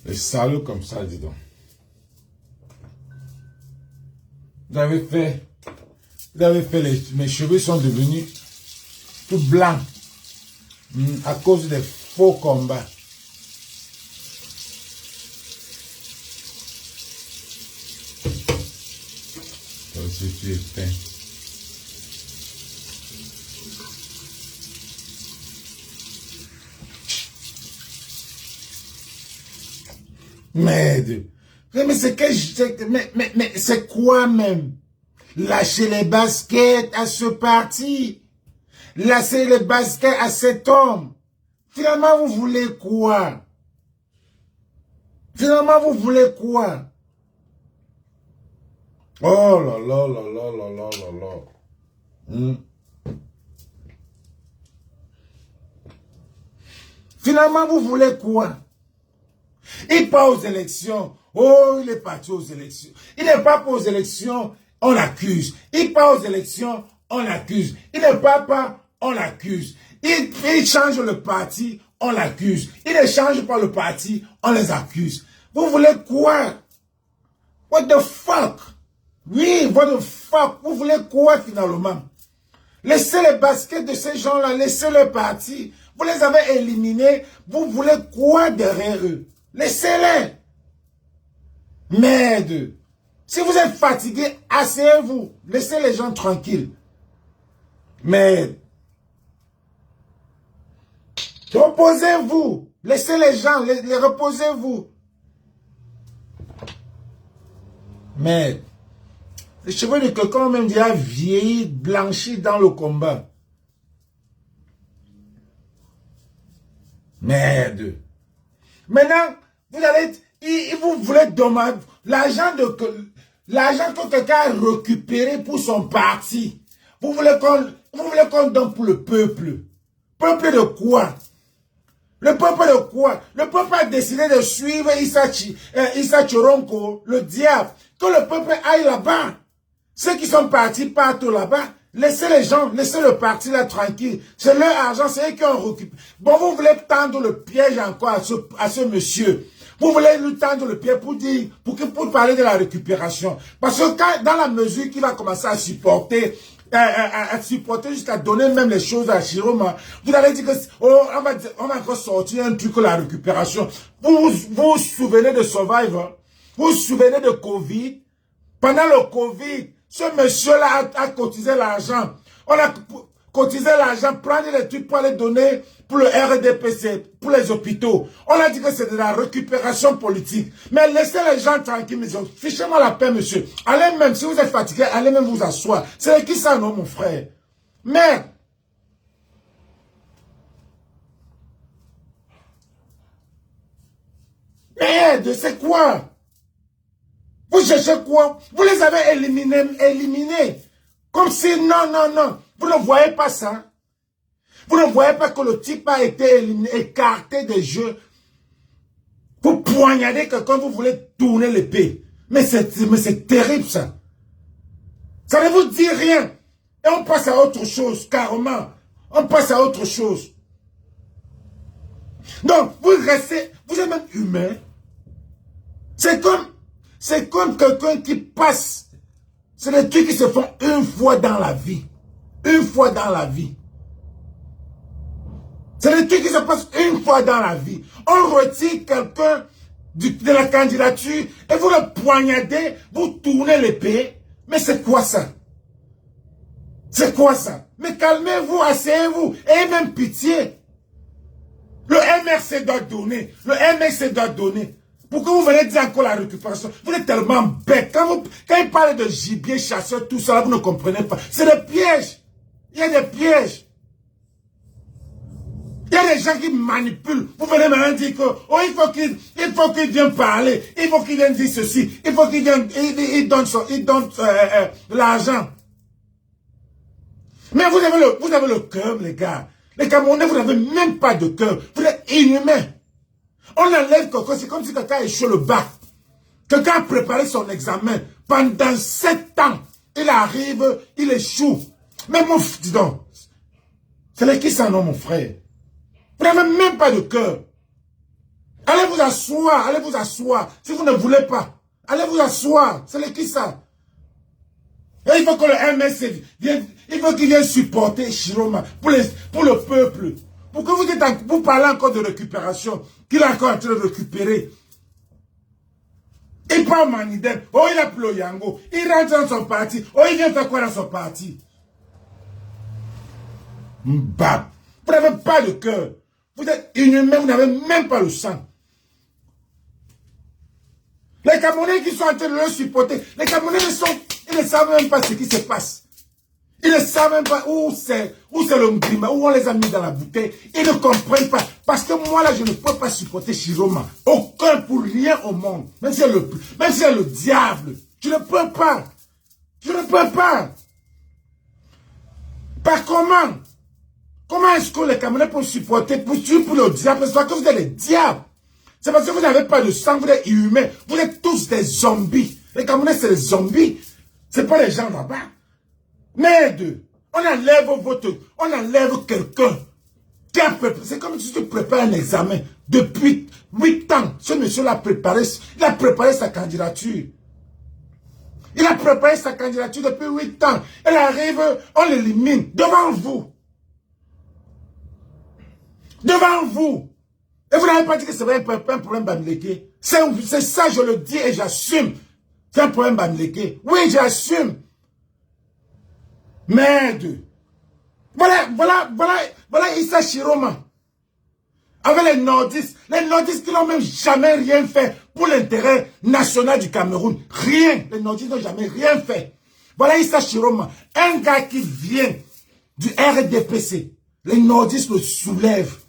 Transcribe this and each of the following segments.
Les salauds comme ça, dis donc. Vous avez fait, mes cheveux sont devenus tout blancs à cause des faux combats. Si tu es fin. Mais c'est que mais c'est quoi même? Lâcher les baskets à ce parti, lâcher les baskets à cet homme. Finalement, vous voulez quoi? Finalement, vous voulez quoi? Oh là là là là là là là là. Finalement, vous voulez quoi? Il part aux élections. Oh, il est parti aux élections. Il n'est pas aux élections, on l'accuse. Il part aux élections, on l'accuse. Il ne part pas, on l'accuse. Il change le parti, on l'accuse. Il ne change pas le parti, on les accuse. Vous voulez quoi? What the fuck? Oui, what the fuck? Vous voulez quoi finalement? Laissez les baskets de ces gens-là, laissez le parti. Vous les avez éliminés. Vous voulez quoi derrière eux? Laissez-les. Merde. Si vous êtes fatigué, asseyez-vous. Laissez les gens tranquilles. Merde. Reposez-vous. Laissez les gens, les reposez-vous. Merde. Les cheveux de quelqu'un même déjà vieilli, blanchi dans le combat. Merde. Maintenant, vous allez, vous voulez demander l'argent que quelqu'un a récupéré pour son parti. Vous voulez qu'on donne pour le peuple. Peuple de quoi? Le peuple de quoi? Le peuple a décidé de suivre Issa Tchoronko, le diable. Que le peuple aille là-bas. Ceux qui sont partis partent là-bas. Laissez les gens, laissez le parti là tranquille. C'est leur argent, c'est eux qui ont récupéré. Bon, vous voulez tendre le piège encore à ce monsieur. Vous voulez lui tendre le piège pour dire, pour parler de la récupération. Parce que quand, dans la mesure qu'il va commencer à supporter jusqu'à donner même les choses à Chiroma, vous allez dire que, oh, on va encore sortir un truc, la récupération. Vous vous souvenez de Survivor? Vous vous souvenez de Covid? Pendant le Covid, ce monsieur-là a cotisé l'argent. On a cotisé l'argent, prendre les trucs pour les donner pour le RDPC, pour les hôpitaux. On a dit que c'est de la récupération politique. Mais laissez les gens tranquilles, monsieur. Fichez-moi la paix, monsieur. Allez même, si vous êtes fatigué, allez même vous asseoir. C'est qui ça, non, mon frère? Merde. Merde, c'est quoi? Vous cherchez quoi? Vous les avez éliminés. Comme si, non. Vous ne voyez pas ça? Vous ne voyez pas que le type a été éliminé, écarté des jeux? Vous poignardez quelqu'un, vous voulez tourner l'épée. Mais c'est terrible ça. Ça ne vous dit rien. Et on passe à autre chose, carrément. On passe à autre chose. Donc, vous restez, vous êtes même humain. C'est comme quelqu'un qui passe. C'est des trucs qui se font une fois dans la vie. Une fois dans la vie. C'est des trucs qui se passent une fois dans la vie. On retire quelqu'un de la candidature et vous le poignardez, vous tournez l'épée. Mais c'est quoi ça? C'est quoi ça? Mais calmez-vous, asseyez-vous. Ayez même pitié. Le MRC doit donner. Le MRC doit donner. Pourquoi vous venez dire encore la récupération? Vous êtes tellement bête. Quand il parle de gibier, chasseur, tout ça, vous ne comprenez pas. C'est des pièges. Il y a des pièges. Il y a des gens qui manipulent. Vous venez maintenant dire que, oh, il faut qu'il vienne parler. Il faut qu'il vienne dire ceci. Il faut qu'il vienne, il donne l'argent. Mais vous avez le cœur, les gars. Les Camerounais, vous n'avez même pas de cœur. Vous êtes inhumains. On enlève quelqu'un, c'est comme si quelqu'un a échoué le bac. Quelqu'un a préparé son examen. Pendant 7 ans, il arrive, il échoue. Mais mon dis donc, c'est qui ça, non, mon frère? Vous n'avez même pas de cœur. Allez vous asseoir, allez vous asseoir. Si vous ne voulez pas, allez vous asseoir. C'est le qui ça? Et il faut que le MSC vienne, il faut qu'il vienne supporter Chiroma pour le peuple. Pourquoi vous parlez encore de récupération, qu'il est encore en train de récupérer? Il parle Manidem, oh il a appelé Yango, il rentre dans son parti, oh il vient faire quoi dans son parti? Mbab, vous n'avez pas de cœur, vous êtes inhumain, vous n'avez même pas le sang. Les Camerounais qui sont en train de le supporter, les Camerounais ils ne savent même pas ce qui se passe. Ils ne savent même pas où c'est le Mgrima, où on les a mis dans la bouteille. Ils ne comprennent pas. Parce que moi, là, je ne peux pas supporter Chiroma. Aucun pour rien au monde. Même si c'est le diable. Je ne peux pas. Je ne peux pas. Par comment? Comment est-ce que les Camerounais peuvent supporter pour le diable? C'est parce que vous êtes les diables. C'est parce que vous n'avez pas de sang, vous êtes humains. Vous êtes tous des zombies. Les Camerounais, c'est des zombies. Ce n'est pas les gens là-bas. Merde, on enlève quelqu'un. C'est comme si tu prépares un examen. Depuis 8 ans, ce monsieur-là a préparé sa candidature. Il a préparé sa candidature depuis 8 ans. Elle arrive, on l'élimine devant vous. Devant vous. Et vous n'avez pas dit que c'est un problème Bamileke. C'est ça, je le dis et j'assume. C'est un problème Bamileke. Oui, j'assume. Merde. Voilà Issa Chiroma. Avec les nordistes qui n'ont même jamais rien fait pour l'intérêt national du Cameroun. Rien. Les nordistes n'ont jamais rien fait. Voilà Issa Chiroma. Un gars qui vient du RDPC. Les nordistes le soulèvent.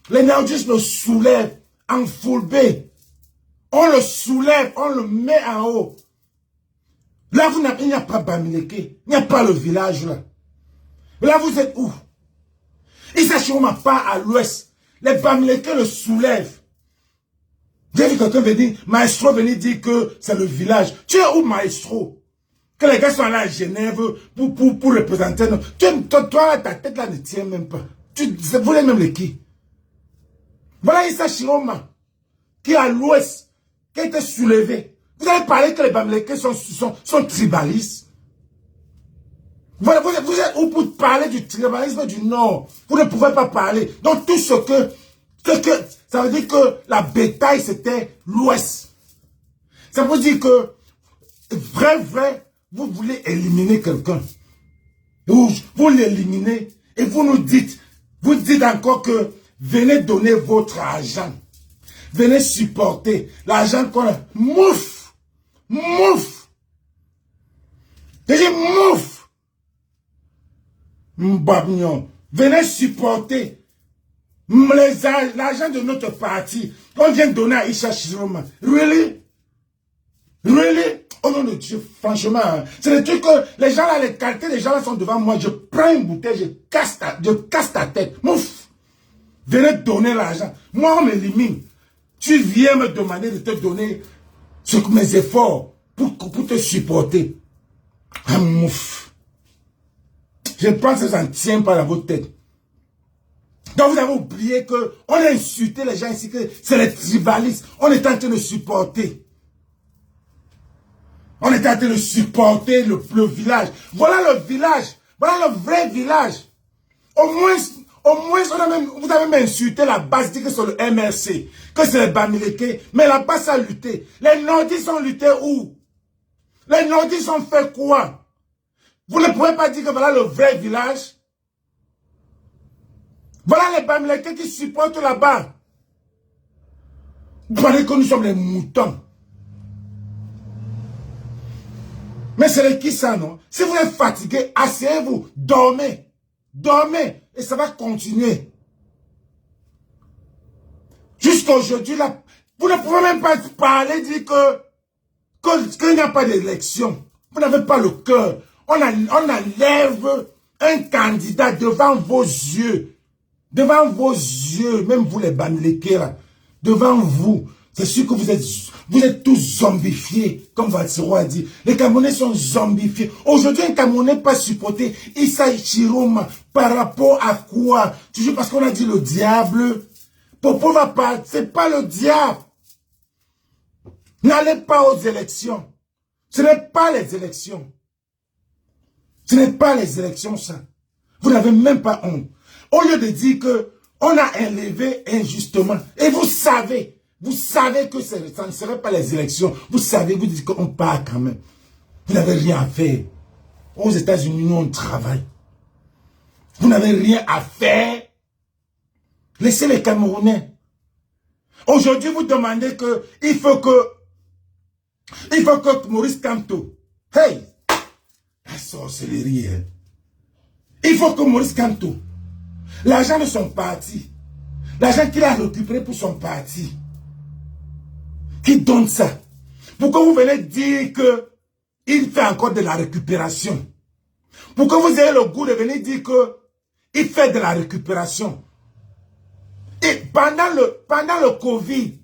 Les nordistes le soulèvent en full B. On le soulève, on le met en haut. Là, il n'y a pas Bamileke. Il n'y a pas le village là. Là, vous êtes où? Issa Chiroma part à l'ouest. Les Bamileke le soulèvent. J'ai vu quelqu'un venir, Maestro venir dire que c'est le village. Tu es où, Maestro? Que les gars sont là à Genève pour représenter. Toi, ta tête là ne tient même pas. Vous voulez même les qui? Voilà Issa Chiroma, qui est à l'ouest, qui a été soulevé. Vous avez parlé que les Bamileke sont tribalistes. Voilà, vous êtes où pour parler du tribalisme du Nord? Vous ne pouvez pas parler. Donc tout ce que ça veut dire que la bétail c'était l'ouest. Ça veut dire que vrai, vous voulez éliminer quelqu'un. Vous l'éliminez et vous dites encore que venez donner votre argent. Venez supporter l'argent qu'on a. Mouf! Mouf! J'ai dit mouf! Mbabignon. Venez supporter l'argent de notre parti. On vient donner à Issa Chiroma. Really? Really? Oh non de Dieu, franchement. C'est le truc que les gens là, les qualités des gens là sont devant moi. Je prends une bouteille, je casse ta tête. Mouf! Venez donner l'argent. Moi, on m'élimine. Tu viens me demander de te donner mes efforts pour te supporter. Ah, mouf. Je pense que ça ne tient pas dans votre tête. Donc vous avez oublié qu'on a insulté les gens ici, que c'est les tribalistes. On est en train de supporter. On est en train de supporter le village. Voilà le village. Voilà le vrai village. Au moins, vous avez même insulté la base, dit que c'est le MRC, que c'est les Bamileke, mais la base a lutté. Les nordistes ont lutté où? Les nordistes ont fait quoi? Vous ne pouvez pas dire que voilà le vrai village. Voilà les Bamileke qui supportent là-bas. Vous parlez que nous sommes les moutons. Mais c'est qui ça, non? Si vous êtes fatigué, asseyez-vous, dormez. Dormez et ça va continuer. Jusqu'à aujourd'hui, là, vous ne pouvez même pas parler, dire qu'il n'y a pas d'élection. Vous n'avez pas le cœur. On enlève un candidat devant vos yeux. Devant vos yeux, même vous les Bamileke là, devant vous. C'est sûr que vous êtes tous zombifiés, comme Vatsiro a dit. Les Camerounais sont zombifiés. Aujourd'hui, un Camerounais pas supporté Issa Chiroma par rapport à quoi? Toujours parce qu'on a dit le diable. Popo va pas, c'est pas le diable. N'allez pas aux élections. Ce n'est pas les élections. Ce n'est pas les élections, ça. Vous n'avez même pas honte. Au lieu de dire que on a enlevé injustement, et vous savez que ça ne serait pas les élections, vous savez, vous dites qu'on part quand même. Vous n'avez rien à faire. Aux États-Unis, nous, on travaille. Vous n'avez rien à faire. Laissez les Camerounais. Aujourd'hui, vous demandez que il faut que Maurice Kamto, hey, la sorcellerie, hein. Il faut que Maurice Kamto, l'argent de son parti, l'argent qu'il a récupéré pour son parti, qui donne ça. Pourquoi vous venez dire que il fait encore de la récupération? Pourquoi vous avez le goût de venir dire que il fait de la récupération? Et pendant le Covid,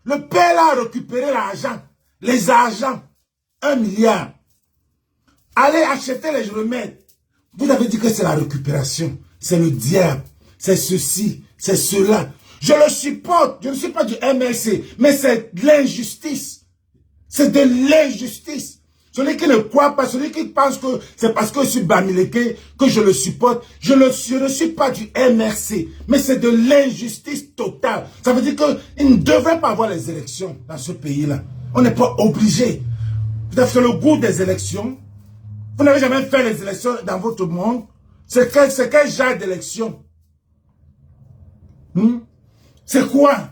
le père a récupéré l'argent, les argents, 1 milliard. Allez acheter les remèdes. Vous avez dit que c'est la récupération, c'est le diable, c'est ceci, c'est cela. Je le supporte, je ne suis pas du MLC, mais c'est de l'injustice. C'est de l'injustice. Celui qui ne croit pas, celui qui pense que c'est parce que je suis Bamileke que je le supporte, je ne suis pas du MRC, mais c'est de l'injustice totale. Ça veut dire qu'il ne devrait pas avoir les élections dans ce pays-là. On n'est pas obligé. Vous avez fait le goût des élections. Vous n'avez jamais fait les élections dans votre monde. C'est quel genre d'élection? C'est quoi?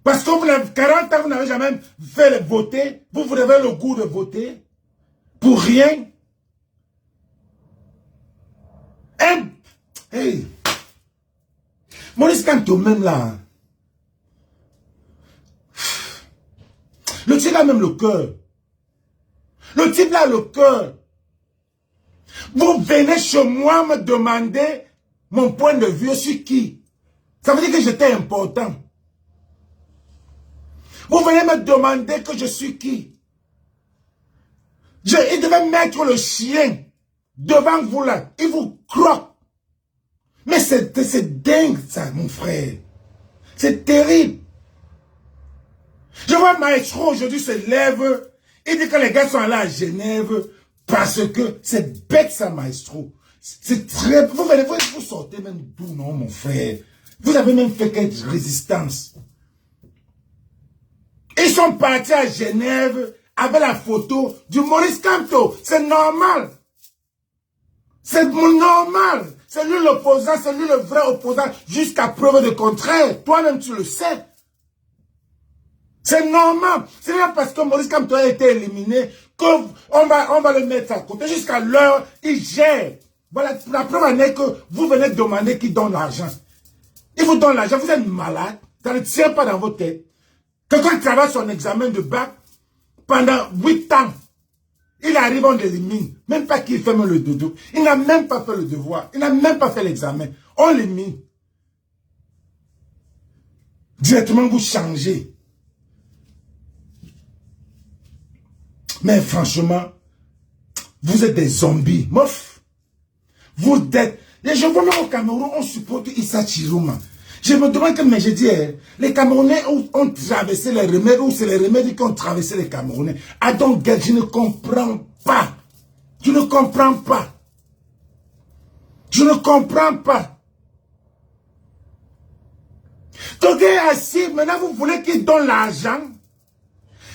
Parce que vous avez 40 ans, vous n'avez jamais fait voter. Vous avez le goût de voter. Pour rien. Hey. Maurice Kamto même là. Le type a même le cœur. Le type là a le cœur. Vous venez chez moi me demander mon point de vue sur qui? Ça veut dire que j'étais important. Vous venez me demander que je suis qui? Il devait mettre le chien devant vous là. Il vous croque. Mais c'est dingue ça, mon frère. C'est terrible. Je vois Maestro aujourd'hui se lève. Il dit que les gars sont allés à Genève parce que c'est bête ça, Maestro. C'est très... Vous sortez même d'où, non, mon frère? Vous avez même fait quelque résistance. Ils sont partis à Genève avec la photo du Maurice Kamto. C'est normal. C'est normal. C'est lui l'opposant, c'est lui le vrai opposant jusqu'à preuve de contraire. Toi-même, tu le sais. C'est normal. C'est pas parce que Maurice Kamto a été éliminé qu'on va le mettre à côté. Jusqu'à l'heure, il gère. Voilà, la preuve en est que vous venez demander qu'il donne l'argent. Il vous donne l'argent, vous êtes malade. Ça ne tient pas dans votre tête. Quelqu'un travaille son examen de bac pendant 8 ans. Il arrive, on l'élimine. Même pas qu'il fait le dodo. Il n'a même pas fait le devoir. Il n'a même pas fait l'examen. On l'élimine. Directement, vous changez. Mais franchement, vous êtes des zombies. Mof. Vous êtes... Les gens vraiment au Cameroun, on supporte Issa Chiroma. Je me demande, mais je dis, les Camerounais ont traversé les remèdes, ou c'est les remèdes qui ont traversé les Camerounais. Ah donc, je ne comprends pas. Je ne comprends pas. Je ne comprends pas. Donc, il est assis, maintenant vous voulez qu'il donne l'argent,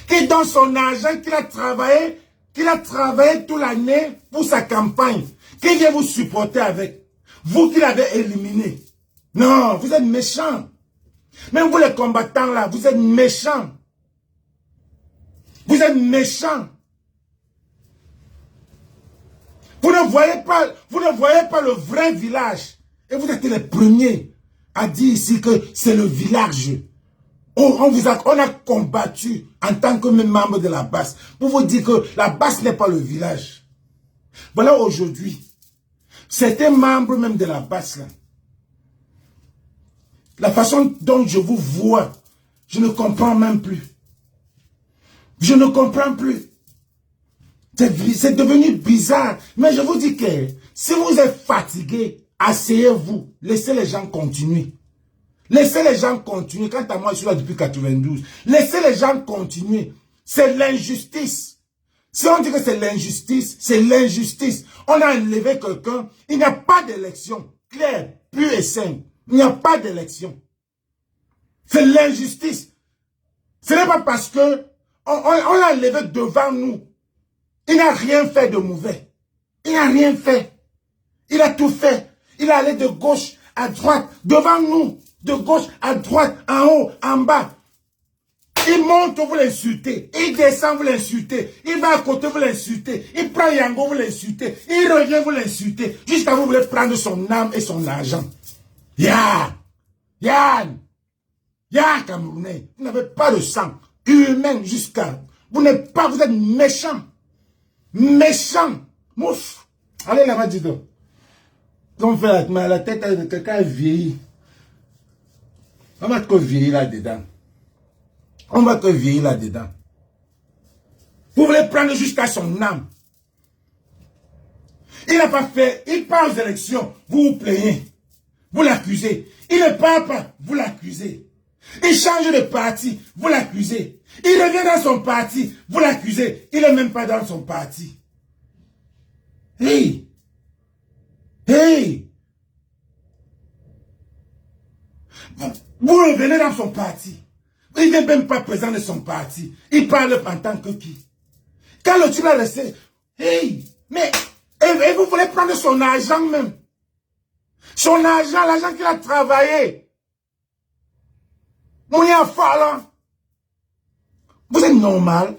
qu'il donne son argent, qu'il a travaillé toute l'année pour sa campagne, qu'il vient vous supporter avec. Vous qui l'avez éliminé. Non, vous êtes méchants. Même vous les combattants là, vous êtes méchants. Vous êtes méchants. Vous ne voyez pas le vrai village. Et vous êtes les premiers à dire ici que c'est le village. On a combattu en tant que membre de la base pour vous dire que la base n'est pas le village. Voilà aujourd'hui. Certains membres même de la base là. La façon dont je vous vois, Je ne comprends même plus. Je ne comprends plus. C'est devenu bizarre. Mais je vous dis que si vous êtes fatigué, asseyez-vous. Laissez les gens continuer. Laissez les gens continuer. Quant à moi, je suis là depuis 92. Laissez les gens continuer. C'est l'injustice. Si on dit que c'est l'injustice, c'est l'injustice. On a enlevé quelqu'un. Il n'y a pas d'élection. Claire, pure et simple. Il n'y a pas d'élection. C'est l'injustice. Ce n'est pas parce que on l'a enlevé devant nous. Il n'a rien fait de mauvais. Il n'a rien fait. Il a tout fait. Il est allé de gauche à droite, devant nous. De gauche à droite, en haut, en bas. Il monte, vous l'insultez. Il descend, vous l'insultez. Il va à côté, vous l'insultez. Il prend Yango, vous l'insultez. Il revient, vous l'insultez. Jusqu'à vous voulez prendre son âme et son argent. Yann, Camerounais, vous n'avez pas de sang humain jusqu'à... Vous n'êtes pas, vous êtes méchant. Méchant. Mouf. Allez là-bas, dis donc. On fait la tête de quelqu'un est vieilli. On va te vieillir là-dedans. On va te vieillir là-dedans. Vous voulez prendre jusqu'à son âme. Il n'a pas fait, il part aux élections, vous vous plaignez. Vous l'accusez. Il ne part pas, vous l'accusez. Il change de parti, vous l'accusez. Il revient dans son parti, vous l'accusez. Il n'est même pas dans son parti. Hey! Vous revenez dans son parti. Il n'est même pas présent de son parti. Il parle en tant que qui? Quand le type a resté, hey! Mais, et vous voulez prendre son argent même. Son argent, l'argent qu'il a travaillé. On est en fallant. Vous êtes normal.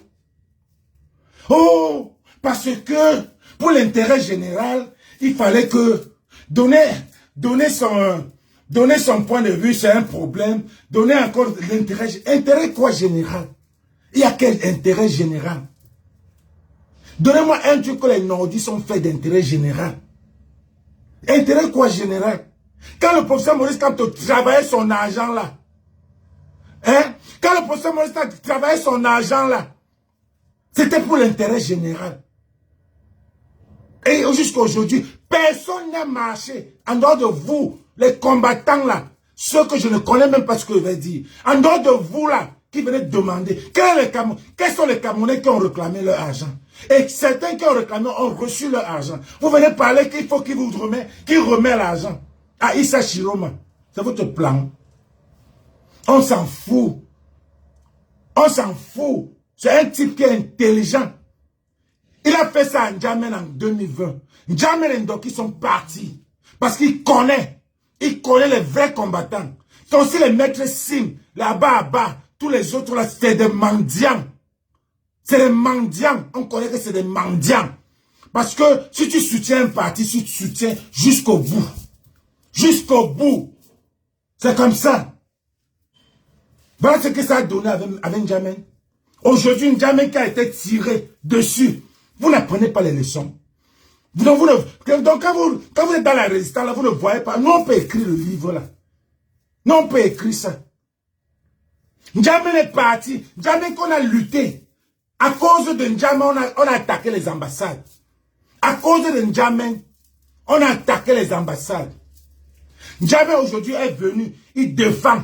Oh, parce que pour l'intérêt général, il fallait que donner son point de vue, c'est un problème. Donner encore l'intérêt. Intérêt quoi général? Il y a quel intérêt général? Donnez-moi un truc que les Nordistes ont fait d'intérêt général. Intérêt quoi général? Quand le professeur Maurice Kamto travaillait son argent là, hein? Quand le professeur Maurice Kamto travaillait son argent là, c'était pour l'intérêt général. Et jusqu'à aujourd'hui, personne n'a marché en dehors de vous, les combattants là, ceux que je ne connais même pas ce que je vais dire. En dehors de vous là, qui venaient demander, quels sont les Camerounais qui ont réclamé leur argent? Et certains qui ont réclamé ont reçu leur argent. Vous venez parler qu'il faut qu'il vous remet l'argent. À Issa Chiroma, c'est votre plan. On s'en fout. On s'en fout. C'est un type qui est intelligent. Il a fait ça à N'Djamena en 2020. N'Djamena et Ndoki sont partis. Parce qu'il connaît. Il connaît les vrais combattants. C'est aussi les maîtres Sim, là-bas, bas, tous les autres là, c'est des mendiants. C'est des mendiants. On connaît que c'est des mendiants. Parce que si tu soutiens un parti, si tu soutiens jusqu'au bout. Jusqu'au bout. C'est comme ça. Voilà ce que ça a donné avec N'Djamena. Aujourd'hui, N'Djamena qui a été tiré dessus. Vous n'apprenez pas les leçons. Donc, quand vous êtes dans la résistance, là, vous ne voyez pas. Nous, on peut écrire le livre là. Nous, on peut écrire ça. N'Djamena est parti. N'Djamena qu'on a lutté. À cause de N'Djamena, on a attaqué les ambassades. À cause de N'Djamena, on a attaqué les ambassades. N'Djamena aujourd'hui est venu, il défend.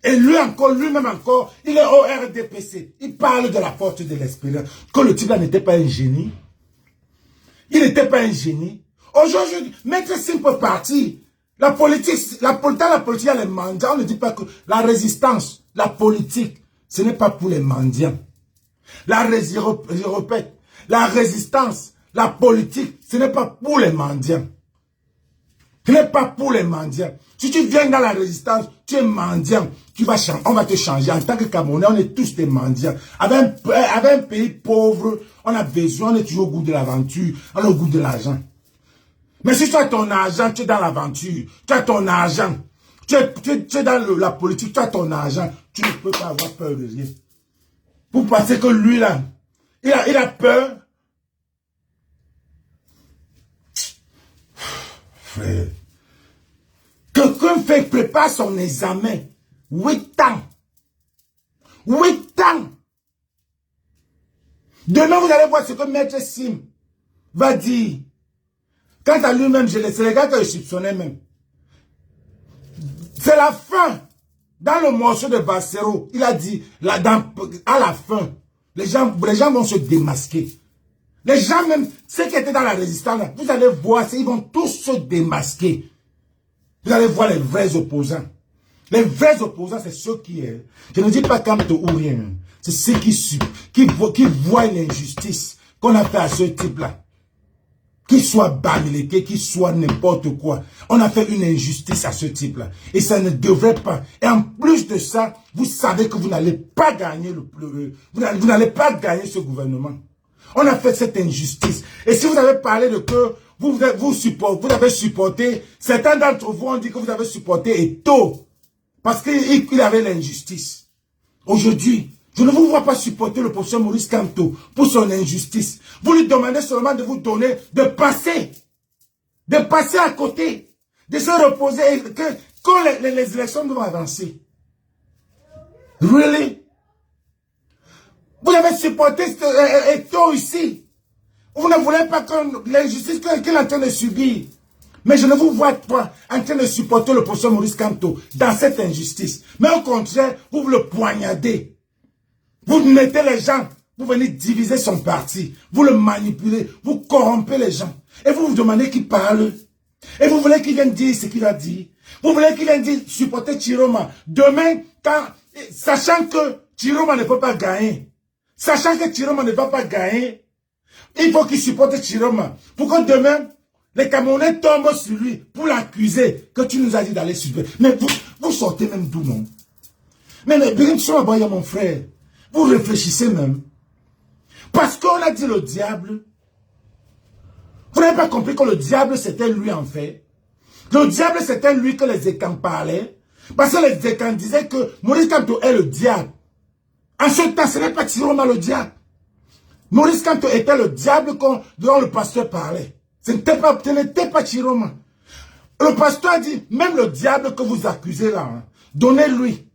Et lui-même encore, il est au RDPC. Il parle de la porte de l'espérance. Que le type là n'était pas un génie. Il n'était pas un génie. Aujourd'hui, Maître Sim peut partir. La politique, il y a les mendiants. On ne dit pas que la résistance, la politique, ce n'est pas pour les mendiants. Je répète, la résistance, la politique, ce n'est pas pour les mendiants. Ce n'est pas pour les mendiants. Si tu viens dans la résistance, tu es mendiant, on va te changer. En tant que Camerounais, on est tous des mendiants. Avec un pays pauvre, on a besoin, on est toujours au goût de l'aventure, on est au goût de l'argent. Mais si tu as ton argent, tu es dans l'aventure, tu as ton argent, tu es dans la politique, tu as ton argent, tu ne peux pas avoir peur de rien. Vous pensez que lui là, il a peur? Frère. Quelqu'un prépare son examen. 8 ans. 8 ans. Demain, vous allez voir ce que Maître Sim va dire. Quant à lui-même, c'est les gars que je soupçonnais même. C'est la fin. Dans le morceau de Bassero, il a dit, à la fin, les gens vont se démasquer. Les gens même, ceux qui étaient dans la résistance, vous allez voir, ils vont tous se démasquer. Vous allez voir les vrais opposants. Les vrais opposants, c'est ceux qui... je ne dis pas Kamto ou rien. C'est ceux qui voient l'injustice qu'on a fait à ce type-là. Qu'il soit Bamileke, qu'il soit n'importe quoi. On a fait une injustice à ce type-là. Et ça ne devrait pas. Et en plus de ça, vous savez que vous n'allez pas gagner vous n'allez pas gagner ce gouvernement. On a fait cette injustice. Et si vous avez parlé de que vous avez supporté, certains d'entre vous ont dit que vous avez supporté Eto'o. Parce qu'il avait l'injustice. Aujourd'hui, je ne vous vois pas supporter le professeur Maurice Kamto pour son injustice. Vous lui demandez seulement de vous donner, de passer à côté, de se reposer, quand les élections vont avancer. Really? Vous avez supporté Eto'o ici. Vous ne voulez pas que l'injustice qu'il est en train de subir. Mais je ne vous vois pas en train de supporter le professeur Maurice Kamto dans cette injustice. Mais au contraire, vous le poignardez. Vous mettez les gens, vous venez diviser son parti, vous le manipulez, vous corrompez les gens. Et vous vous demandez qu'il parle. Et vous voulez qu'il vienne dire ce qu'il a dit. Vous voulez qu'il vienne dire supporter Chiroma. Demain, sachant que Chiroma ne peut pas gagner, sachant que Chiroma ne va pas gagner, il faut qu'il supporte Chiroma. Pour que demain, les Camerounais tombent sur lui pour l'accuser que tu nous as dit d'aller suivre. Mais vous sortez même d'où, non? Mais mon frère, vous réfléchissez même. Parce qu'on a dit le diable. Vous n'avez pas compris que le diable, c'était lui en fait. Le diable, c'était lui que les Ekans parlaient. Parce que les Ekans disaient que Maurice Kamto est le diable. En ce temps, ce n'est pas Chiroma le diable. Maurice Kamto était le diable dont le pasteur parlait. Ce n'était pas Chiroma. Le pasteur a dit, même le diable que vous accusez là, hein, donnez-lui.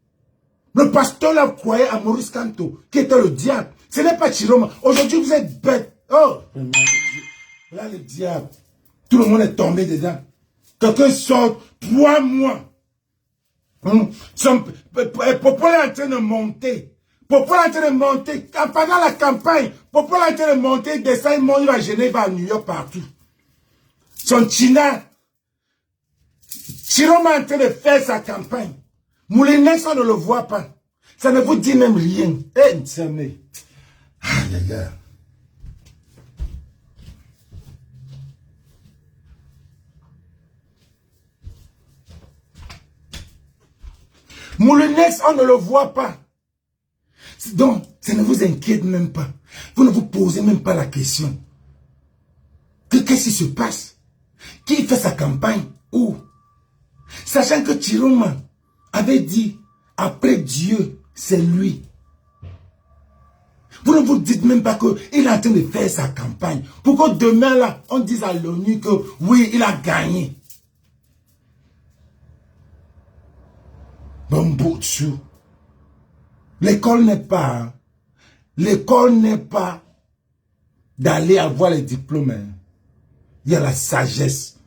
Le pasteur là croyait à Maurice Kamto, qui était le diable. Ce n'est pas Chiroma. Aujourd'hui, vous êtes bête. Oh, là, le diable. Tout le monde est tombé dedans. Quelqu'un sort 3 mois. Popo est en train de monter. Popo est en train de monter. Pendant la campagne, Popo est en train de monter, il descend, il va à Genève, à New York, partout. Son China. Chiroma est en train de faire sa campagne. Moulinex, on ne le voit pas. Ça ne vous dit même rien. Eh, aïe, aïe, aïe. Moulinex, on ne le voit pas. Donc, ça ne vous inquiète même pas. Vous ne vous posez même pas la question. Qu'est-ce qui se passe? Qui fait sa campagne? Où? Sachant que Chiroma avait dit, après Dieu, c'est lui. Vous ne vous dites même pas qu'il est en train de faire sa campagne. Pour que demain, là, on dise à l'ONU que oui, il a gagné. Bon bout de chou. L'école n'est pas, hein. L'école n'est pas d'aller avoir les diplômes. Hein. Il y a la sagesse.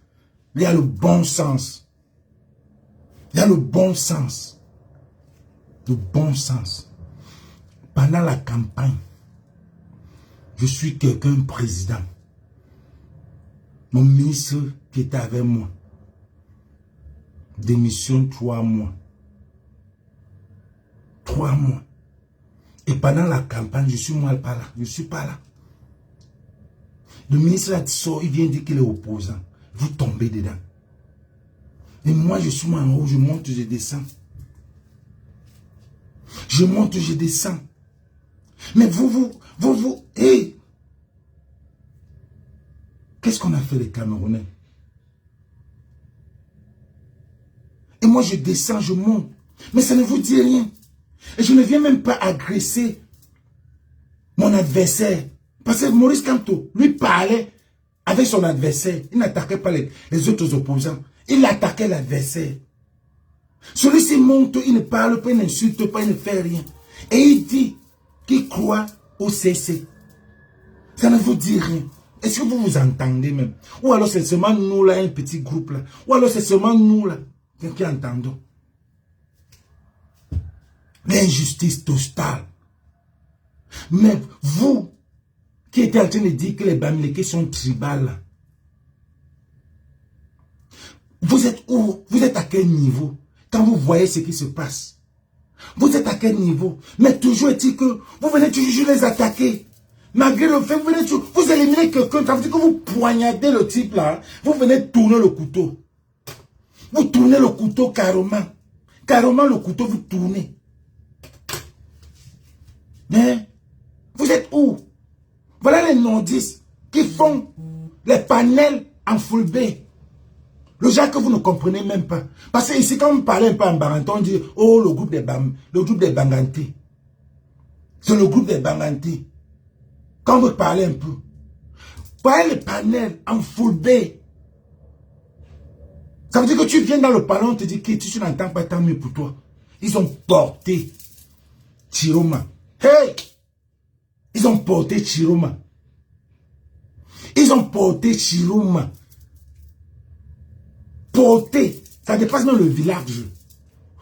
Il y a le bon sens. Il y a le bon sens. Le bon sens. Pendant la campagne, je suis quelqu'un président. Mon ministre qui était avec moi démissionne 3 mois. 3 mois. Et pendant la campagne, je suis moi pas là. Je ne suis pas là. Le ministre là sort, il vient dire qu'il est opposant. Vous tombez dedans. Et moi, je suis en haut, je monte, je descends. Je monte, je descends. Mais vous, hey! Qu'est-ce qu'on a fait les Camerounais? Et moi, je descends, je monte. Mais ça ne vous dit rien. Et je ne viens même pas agresser mon adversaire. Parce que Maurice Kamto, lui parlait avec son adversaire. Il n'attaquait pas les autres opposants. Il attaquait l'adversaire. Celui-ci monte, il ne parle pas, il n'insulte pas, il ne fait rien. Et il dit qu'il croit au CC. Ça ne vous dit rien. Est-ce que vous vous entendez même? Ou alors c'est seulement nous là, un petit groupe là. Ou alors c'est seulement nous là qui entendons. L'injustice totale. Mais vous, qui êtes en train de dire que les Bamileke sont tribales, vous êtes où? Vous êtes à quel niveau? Quand vous voyez ce qui se passe, vous êtes à quel niveau? Mais toujours est-il que vous venez toujours les attaquer. Malgré le fait, vous éliminez quelqu'un, ça veut dire que vous poignardez le type là, vous venez tourner le couteau. Vous tournez le couteau carrément. Carrément le couteau, vous tournez. Mais, vous êtes où? Voilà les nordistes qui font les panels en full B. Le genre que vous ne comprenez même pas. Parce que ici, quand on parlait un peu en Baranté, on dit, oh, le groupe des Banganté. C'est le groupe des Banganté. Quand vous parlez un peu, voyez les panels en full B. Ça veut dire que tu viens dans le palais, on te dit que tu n'entends pas, tant mieux pour toi. Ils ont porté Chiroma. Hey! Ils ont porté Chiroma. Ils ont porté Chiroma. Porté. Ça dépasse même le village.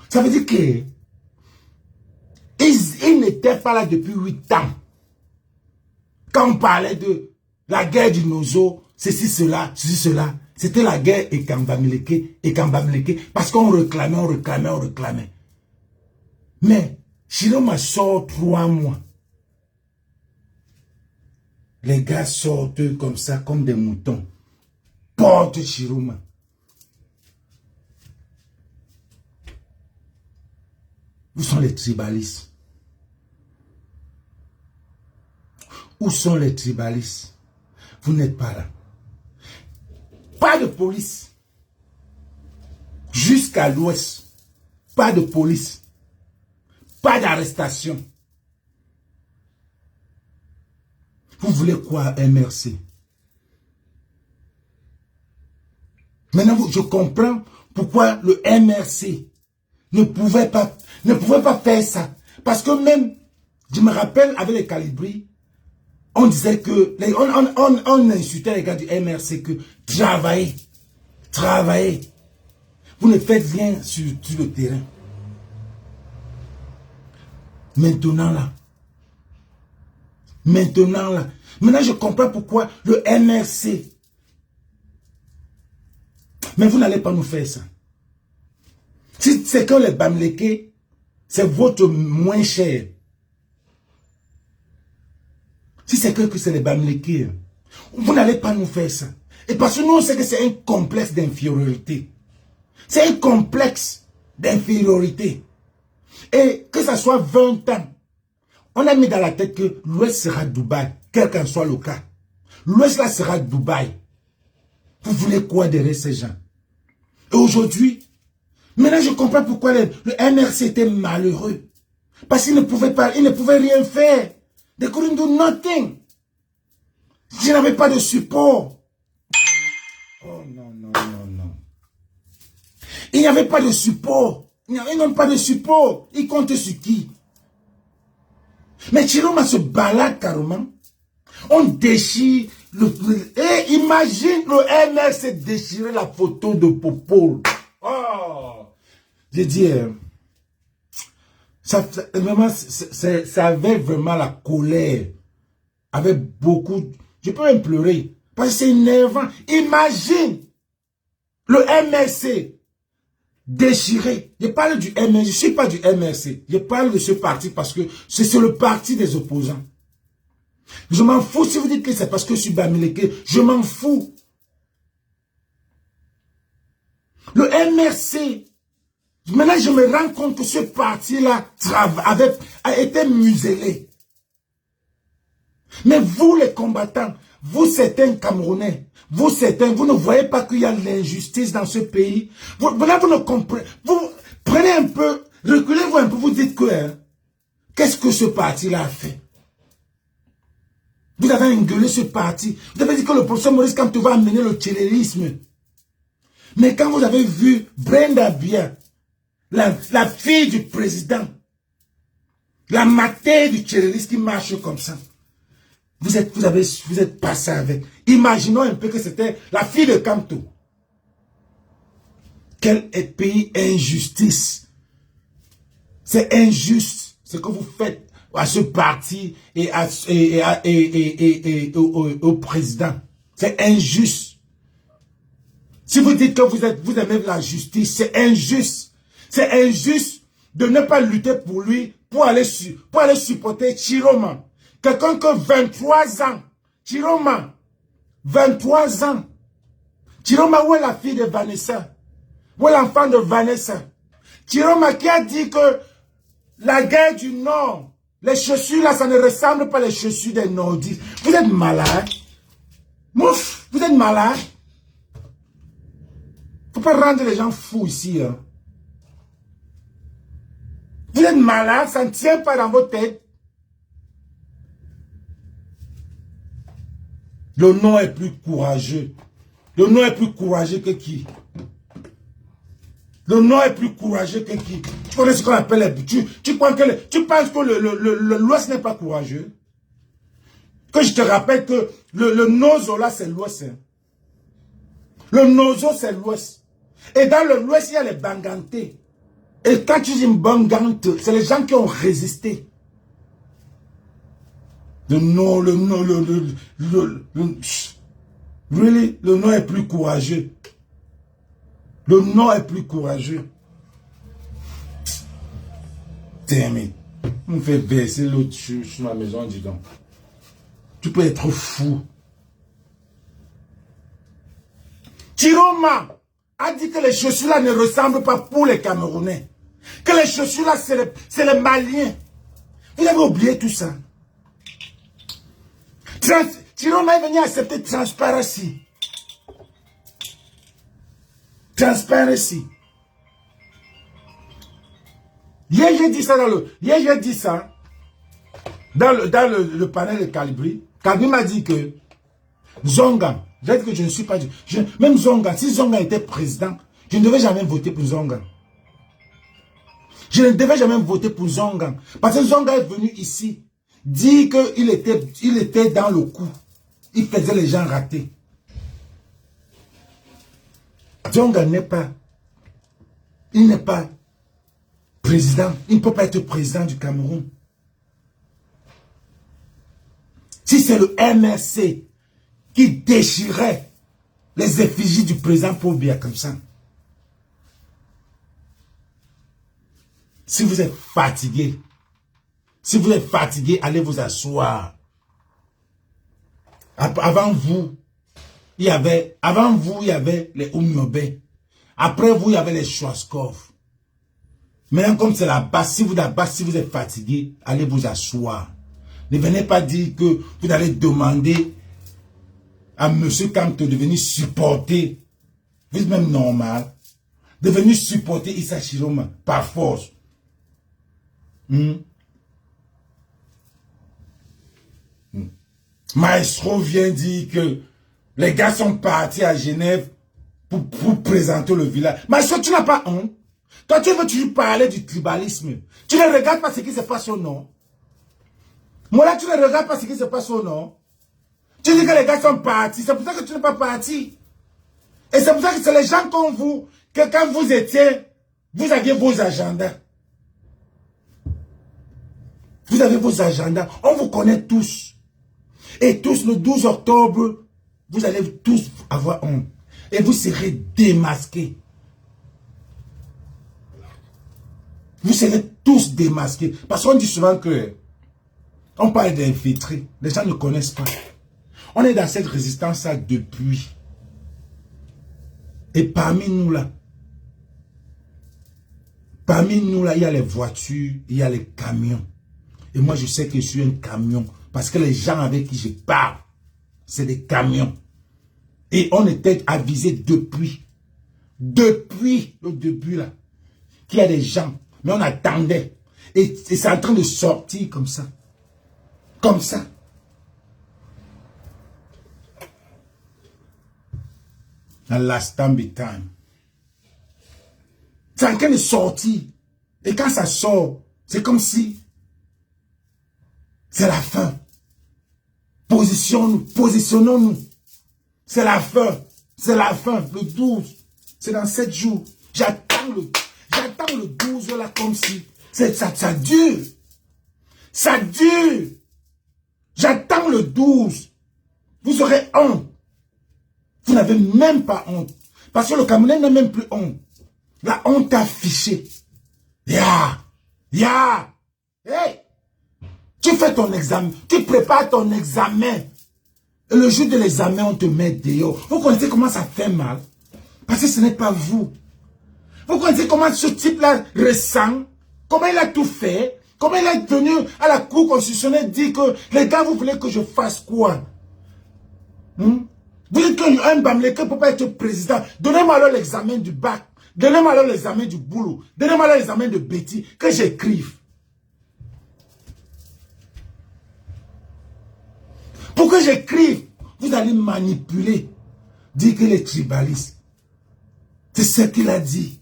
Ça veut dire que ils n'étaient pas là depuis 8 ans. Quand on parlait de la guerre du Nozo, ceci, cela, c'était la guerre et Kambamileke, parce qu'on réclamait. Mais Chiroma sort 3 mois. Les gars sortent comme ça, comme des moutons. Porte Chiroma. Où sont les tribalistes? Où sont les tribalistes? Vous n'êtes pas là. Pas de police. Jusqu'à l'ouest. Pas de police. Pas d'arrestation. Vous voulez quoi, MRC? Maintenant, je comprends pourquoi le MRC ne pouvait pas faire ça. Parce que même, je me rappelle avec les Calibris, on disait que, on insultait les gars du MRC que travaillez. Vous ne faites rien sur le terrain. Maintenant je comprends pourquoi le MRC. Mais vous n'allez pas nous faire ça. Si c'est que les Bamileke, c'est votre moins cher. Si c'est que c'est les Bamileke, vous n'allez pas nous faire ça. Et parce que nous, on sait que c'est un complexe d'infériorité. C'est un complexe d'infériorité. Et que ça soit 20 ans, on a mis dans la tête que l'Ouest sera Dubaï, quel qu'en soit le cas. L'Ouest là sera Dubaï. Vous voulez quoi derrière ces gens? Et aujourd'hui, maintenant je comprends pourquoi le MRC était malheureux. Parce qu'il ne pouvait pas, il ne pouvait rien faire. They couldn't do nothing. Je n'avais pas de support. Oh non. Il n'y avait pas de support. Ils n'ont pas de support. Ils comptent sur qui? Mais Chiroma se balade carrément. On déchire. Et imagine le MRC déchirer la photo de Popol. Oh! J'ai dit, ça avait vraiment la colère. Avec beaucoup. Je peux même pleurer. Parce que c'est énervant. Imagine le MRC déchiré. Je parle du MRC. Je ne suis pas du MRC. Je parle de ce parti parce que c'est le parti des opposants. Je m'en fous si vous dites que c'est parce que je suis Bamileke. Je m'en fous. Le MRC. Maintenant, je me rends compte que ce parti-là a été muselé. Mais vous, les combattants, vous, certains Camerounais, vous ne voyez pas qu'il y a l'injustice dans ce pays. Voilà, vous ne comprenez. Vous prenez un peu, reculez-vous un peu, vous dites que, qu'est-ce que ce parti-là a fait? Vous avez engueulé ce parti. Vous avez dit que le professeur Maurice Kamto va amener le tchélérisme. Mais quand vous avez vu Brenda Bia, la fille du président, La matière du terroriste qui marche comme ça. Vous êtes passé avec. Imaginons un peu que c'était la fille de Kamto. Quel pays injustice. C'est injuste ce que vous faites à ce parti et au président. C'est injuste. Si vous dites que vous aimez la justice, c'est injuste. C'est injuste de ne pas lutter pour lui, pour aller supporter Chiroma. Quelqu'un que 23 ans. Chiroma, 23 ans. Chiroma, où est la fille de Vanessa? Où est l'enfant de Vanessa? Chiroma qui a dit que la guerre du Nord, les chaussures là, ça ne ressemble pas les chaussures des Nordistes. Vous êtes malade. Mouf, vous êtes malade. Faut pas rendre les gens fous ici. Hein. Vous êtes malade, ça ne tient pas dans votre tête. Le nom est plus courageux. Le nom est plus courageux que qui? Le nom est plus courageux que qui? Tu connais ce qu'on appelle les... Tu penses que l'Ouest n'est pas courageux? Que je te rappelle que le Nozo là, c'est l'Ouest. Hein. Le Nozo, c'est l'Ouest. Et dans l'Ouest, il y a les Bangantés. Et quand tu dis une Bangante, c'est les gens qui ont résisté. Le nom est plus courageux. Le nom est plus courageux. Damn it. On me fait baisser l'autre sur ma maison, dis donc. Tu peux être fou. Chiroma a dit que les chaussures là ne ressemblent pas pour les Camerounais. Que les chaussures là, c'est les Maliens. Vous avez oublié tout ça. Chiroma est venu accepter Transparency. Transparency. Hier, j'ai dit ça dans le panel de Calibri. Calibri m'a dit que Zonga, j'ai dit que je ne suis pas... même Zonga, si Zonga était président, je ne devais jamais voter pour Zonga. Je ne devais jamais voter pour Zonga. Parce que Zonga est venu ici dire qu'il était dans le coup. Il faisait les gens rater. Zonga n'est pas... Il n'est pas président. Il ne peut pas être président du Cameroun. Si c'est le MRC qui déchirait les effigies du président Paul-Biya comme ça. Si vous êtes fatigué, allez vous asseoir. Avant vous, il y avait les Oumyobé. Après vous, il y avait les Schwarzkopf. Maintenant, comme c'est la base, si vous êtes fatigué, allez vous asseoir. Ne venez pas dire que vous allez demander à M. Kamto de venir supporter, vous êtes même normal, de venir supporter Issa Chiroma par force. Maestro vient dire que les gars sont partis à Genève pour présenter le village. Maestro, tu n'as pas honte? Toi, tu veux toujours parler du tribalisme. Tu ne regardes pas ce qui se passe au nord. Moi là, tu ne regardes pas ce qui se passe au nord. Tu dis que les gars sont partis. C'est pour ça que tu n'es pas parti. Et c'est pour ça que c'est les gens comme vous, que quand vous étiez, vous aviez vos agendas. Vous avez vos agendas. On vous connaît tous. Et tous, le 12 octobre, vous allez tous avoir honte. Et vous serez démasqués. Vous serez tous démasqués. Parce qu'on dit souvent que on parle d'infiltrés. Les gens ne connaissent pas. On est dans cette résistance-là depuis. Et parmi nous là, il y a les voitures, il y a les camions. Et moi, je sais que je suis un camion. Parce que les gens avec qui je parle, c'est des camions. Et on était avisé depuis le début là, qu'il y a des gens. Mais on attendait. Et c'est en train de sortir comme ça. Comme ça. The last time be time. C'est en train de sortir. Et quand ça sort, c'est comme si C'est la fin. Positionnons-nous. C'est la fin. C'est la fin. Le 12. C'est dans 7 jours. J'attends le 12 là comme si. Ça dure. Ça dure. J'attends le 12. Vous aurez honte. Vous n'avez même pas honte. Parce que le Camerounais n'a même plus honte. La honte affichée. Hey! Tu fais ton examen. Tu prépares ton examen. Et le jour de l'examen, on te met dehors. Vous connaissez comment ça fait mal? Parce que ce n'est pas vous. Vous connaissez comment ce type-là ressent? Comment il a tout fait? Comment il est venu à la Cour constitutionnelle dire que les gars, vous voulez que je fasse quoi? Vous dites qu'un Bamileke ne peut pas être président. Donnez-moi alors l'examen du bac. Donnez-moi alors l'examen du boulot. Donnez-moi alors l'examen de Betty. Que j'écrive. Pour que j'écrive, vous allez manipuler. Dire que les tribalistes. C'est ce qu'il a dit.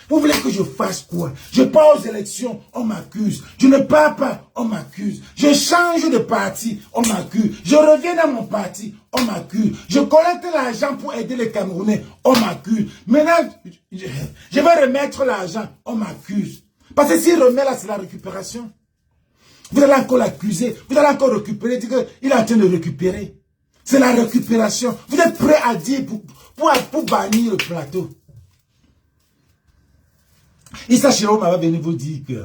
Vous voulez que je fasse quoi? Je pars aux élections, on m'accuse. Je ne pars pas, on m'accuse. Je change de parti, on m'accuse. Je reviens dans mon parti, on m'accuse. Je collecte l'argent pour aider les Camerounais, on m'accuse. Maintenant, je vais remettre l'argent, on m'accuse. Parce que s'il remet là, c'est la récupération. Vous allez encore l'accuser, vous allez encore récupérer, dire qu'il est en train de récupérer. C'est la récupération. Vous êtes prêt à dire pour bannir le plateau. Issa Chiroma va venir vous dire que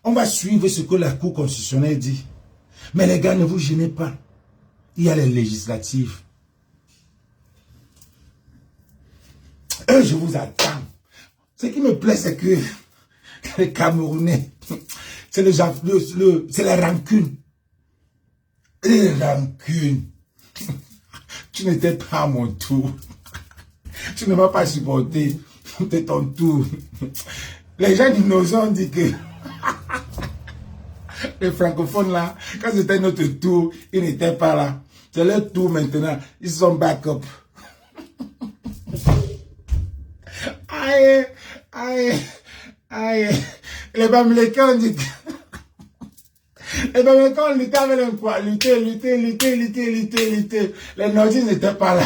on va suivre ce que la Cour constitutionnelle dit. Mais les gars, ne vous gênez pas. Il y a les législatives. Je vous attends. Ce qui me plaît, c'est que les Camerounais, c'est la rancune. Les rancunes. Tu n'étais pas à mon tour. Tu ne m'as pas supporté. C'est ton tour. Les gens innocents disent que les francophones là, quand c'était notre tour, ils n'étaient pas là. C'est leur tour maintenant. Ils sont back-up. Aïe. Les Bamileke ont dit que... Les Bamileke ont lutté avec un quoi? Lutter. Les nordistes n'étaient pas là.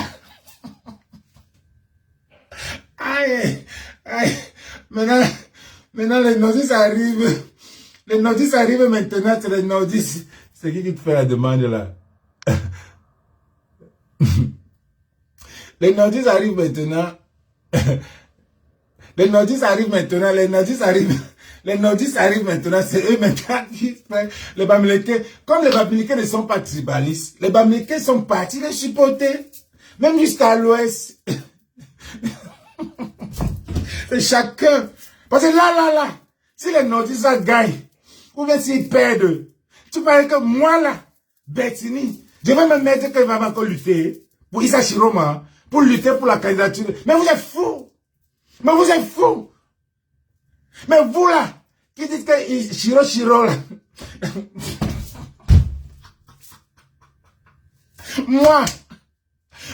Aïe. Maintenant les nordistes arrivent. Les nordistes arrivent maintenant, c'est les nordistes. C'est qui te fait la demande là? Les nordistes arrivent maintenant. Les nordistes arrivent maintenant, c'est eux maintenant qui font les Bamileke. Comme les Bamileke ne sont pas tribalistes, les Bamileke sont partis les supporter. Même jusqu'à l'ouest. C'est chacun. Parce que là, si les nordistes gagnent, ou bien s'ils perdent, tu parles que moi là, Bettini, je vais me mettre qu'il va encore lutter pour Issa Chiroma, pour lutter pour la candidature. Mais vous êtes fous. Mais vous là, qui dites que Chiro là. Moi,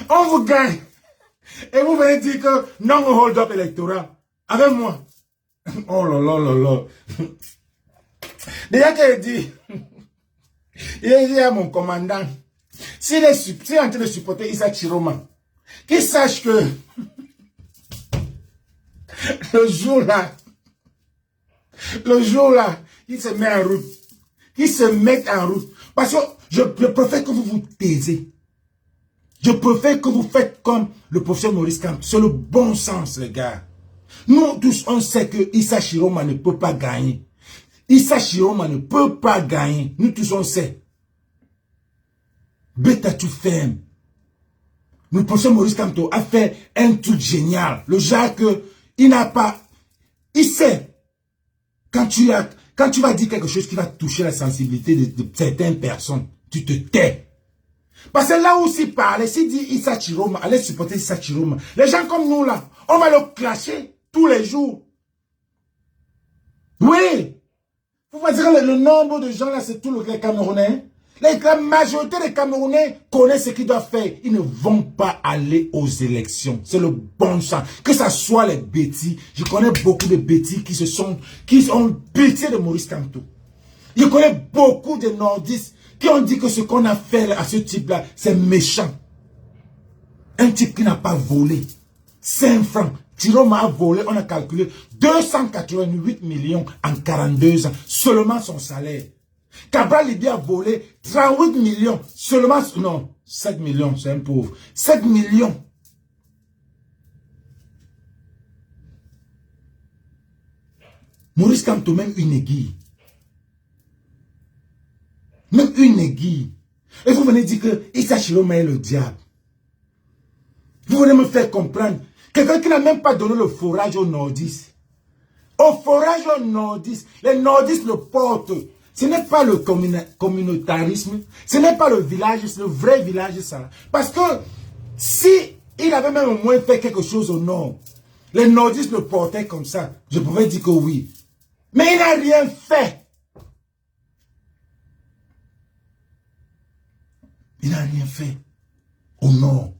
on vous gagne. Et vous venez dire que non hold-up électoral. Avec moi. Oh là. Déjà qu'il dit, il a dit à mon commandant, s'il est en train de supporter Issa Chiroma, qu'il sache que le jour là, il se met en route. Il se met en route. Parce que je préfère que vous vous taisez. Je préfère que vous faites comme le professeur Maurice Kamto. C'est le bon sens, les gars. Nous tous, on sait que Issa Chiroma ne peut pas gagner. Issa Chiroma ne peut pas gagner. Nous tous, on sait. Beta tout ferme. Le professeur Maurice Kamto a fait un truc génial. Le genre que il n'a pas... Il sait. Quand tu vas dire quelque chose qui va toucher la sensibilité de certaines personnes, tu te tais. Parce que là où s'il parle, s'il dit Issa Chiroma, allez supporter Issa Chiroma. Les gens comme nous là, on va le clasher tous les jours. Oui. Vous voyez le nombre de gens là, c'est tout les Camerounais. La majorité des Camerounais connaissent ce qu'ils doivent faire. Ils ne vont pas aller aux élections. C'est le bon sens. Que ça soit les bêtis. Je connais beaucoup de bêtis qui ont pitié de Maurice Kamto. Je connais beaucoup de nordistes qui ont dit que ce qu'on a fait à ce type-là, c'est méchant. Un type qui n'a pas volé 5 francs. Tiroma a volé, on a calculé 288 millions en 42 ans, seulement son salaire. Cabral Libye a volé 38 millions, seulement, non, 7 millions, c'est un pauvre. 7 millions. Maurice Kamto, même une aiguille. Même une aiguille. Et vous venez dire que Issa Chiroma est le diable. Vous venez me faire comprendre. Quelqu'un qui n'a même pas donné le forage aux nordistes. Au forage aux nordistes. Les nordistes le portent. Ce n'est pas le communautarisme. Ce n'est pas le village. C'est le vrai village, ça. Parce que si il avait même au moins fait quelque chose au nord, les nordistes le portaient comme ça. Je pouvais dire que oui. Mais il n'a rien fait. Il n'a rien fait au nord.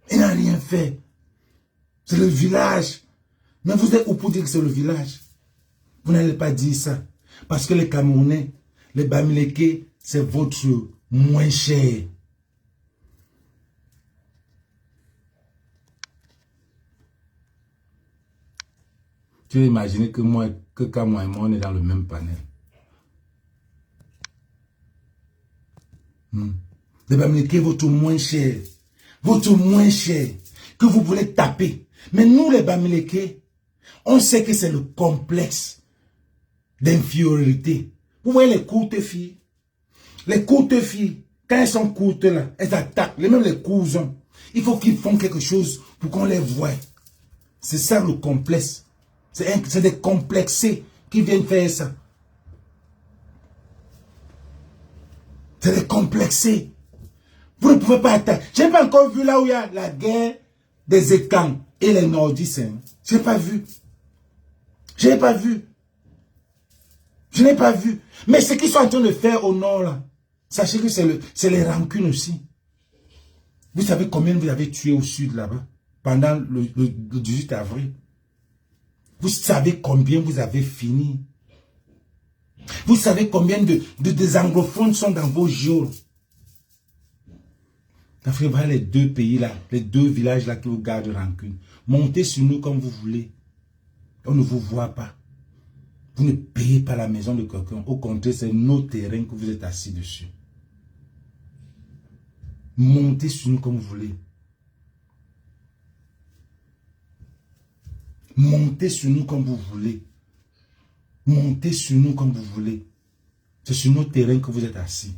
Il n'a rien fait. C'est le village. Mais vous êtes où pour dire que c'est le village? Vous n'allez pas dire ça. Parce que les Camerounais, les Bamileke, c'est votre moins cher. Tu veux imaginer que moi, quand moi et moi, on est dans le même panel. Les Bamileke, votre moins cher. Votre moins cher. Que vous voulez taper. Mais nous, les Bamileke, on sait que c'est le complexe d'infériorité. Vous voyez les courtes filles. Les courtes filles, quand elles sont courtes là, elles attaquent. Même les cousins. Il faut qu'ils font quelque chose pour qu'on les voie. C'est ça le complexe. C'est des complexés qui viennent faire ça. C'est des complexés. Vous ne pouvez pas attaquer. Je n'ai pas encore vu là où il y a la guerre des Écans et les nordistes. Je n'ai pas vu. Je n'ai pas vu. Je n'ai pas vu. Mais ce qu'ils sont en train de faire au nord, là, sachez que c'est les rancunes aussi. Vous savez combien vous avez tué au sud, là-bas, pendant le 18 avril? Vous savez combien vous avez fini? Vous savez combien des anglophones sont dans vos jours? D'Afrique, voilà les deux pays-là, les deux villages-là qui vous gardent rancune. Montez sur nous comme vous voulez. On ne vous voit pas. Vous ne payez pas la maison de quelqu'un. Au contraire, c'est nos terrains que vous êtes assis dessus. Montez sur nous comme vous voulez. Montez sur nous comme vous voulez. Montez sur nous comme vous voulez. C'est sur nos terrains que vous êtes assis.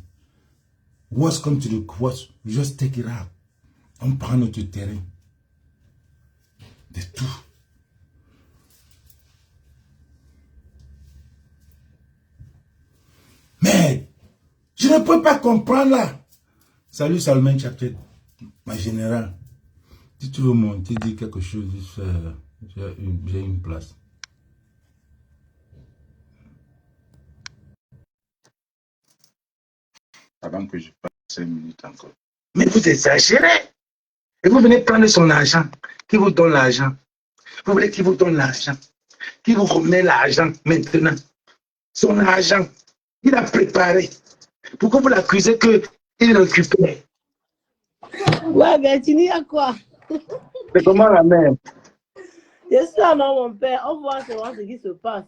What's come to the cross, just take it out. On prend notre terrain. De tout. Mais, je ne peux pas comprendre là. Salut Salman Chaptet, ma générale. Si tu veux monter, dis quelque chose, j'ai une place. Avant que je passe 5 minutes encore. Mais vous exagérez. Et vous venez prendre son argent. Qui vous donne l'argent? Vous voulez qu'il vous donne l'argent? Qui vous remet l'argent maintenant? Son argent. Il a préparé. Pourquoi vous l'accusez qu'il récupère? Ouais, mais tu dis à quoi? C'est comment la mère? Je suis un homme, mon père. On voit ce qui se passe.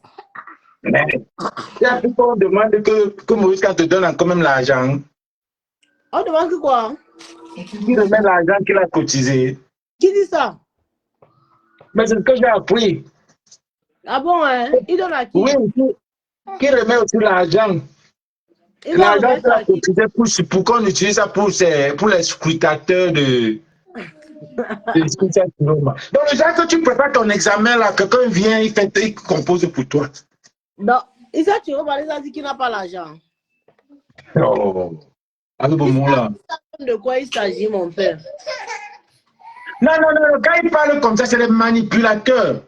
Mais, il y a plus qu'on demande que Maurice te donne quand même l'argent. On demande que quoi? Il remet l'argent qu'il a cotisé. Qui dit ça? Mais c'est ce que j'ai appris. Ah bon, hein? Il donne à qui? Oui, qui remet aussi l'argent. L'argent qu'il a cotisé pour qu'on utilise ça pour les scrutateurs de Donc, le jour que tu prépares ton examen, là, quelqu'un vient, il compose pour toi. Non, Issa Chiroma a dit qu'il n'a pas l'argent. Oh, avec bon mot là. De quoi il s'agit, mon père? Non, quand il parle comme ça, c'est les manipulateurs.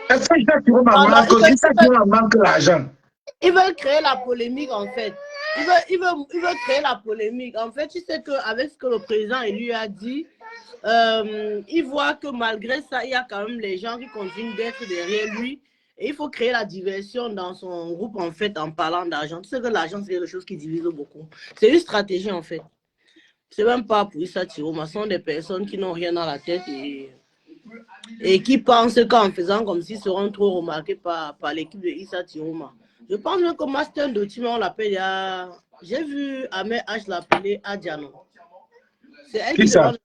Est-ce que Issa Chiroma manque l'argent? Ils veulent créer la polémique, en fait. Ils veulent créer la polémique. En fait, tu sais qu'avec ce que le président lui a dit, il voit que malgré ça, il y a quand même les gens qui continuent d'être derrière lui. Et il faut créer la diversion dans son groupe, en fait, en parlant d'argent. Tu sais que l'argent, c'est quelque chose qui divise beaucoup. C'est une stratégie, en fait. C'est même pas pour Issa Tiroma. Ce sont des personnes qui n'ont rien dans la tête et qui pensent qu'en faisant comme s'ils seront trop remarqués par l'équipe de Issa Tiroma. Je pense même que Master Dotima, on l'appelle, j'ai vu Ahmed H l'appeler Adjano. C'est elle qui demande.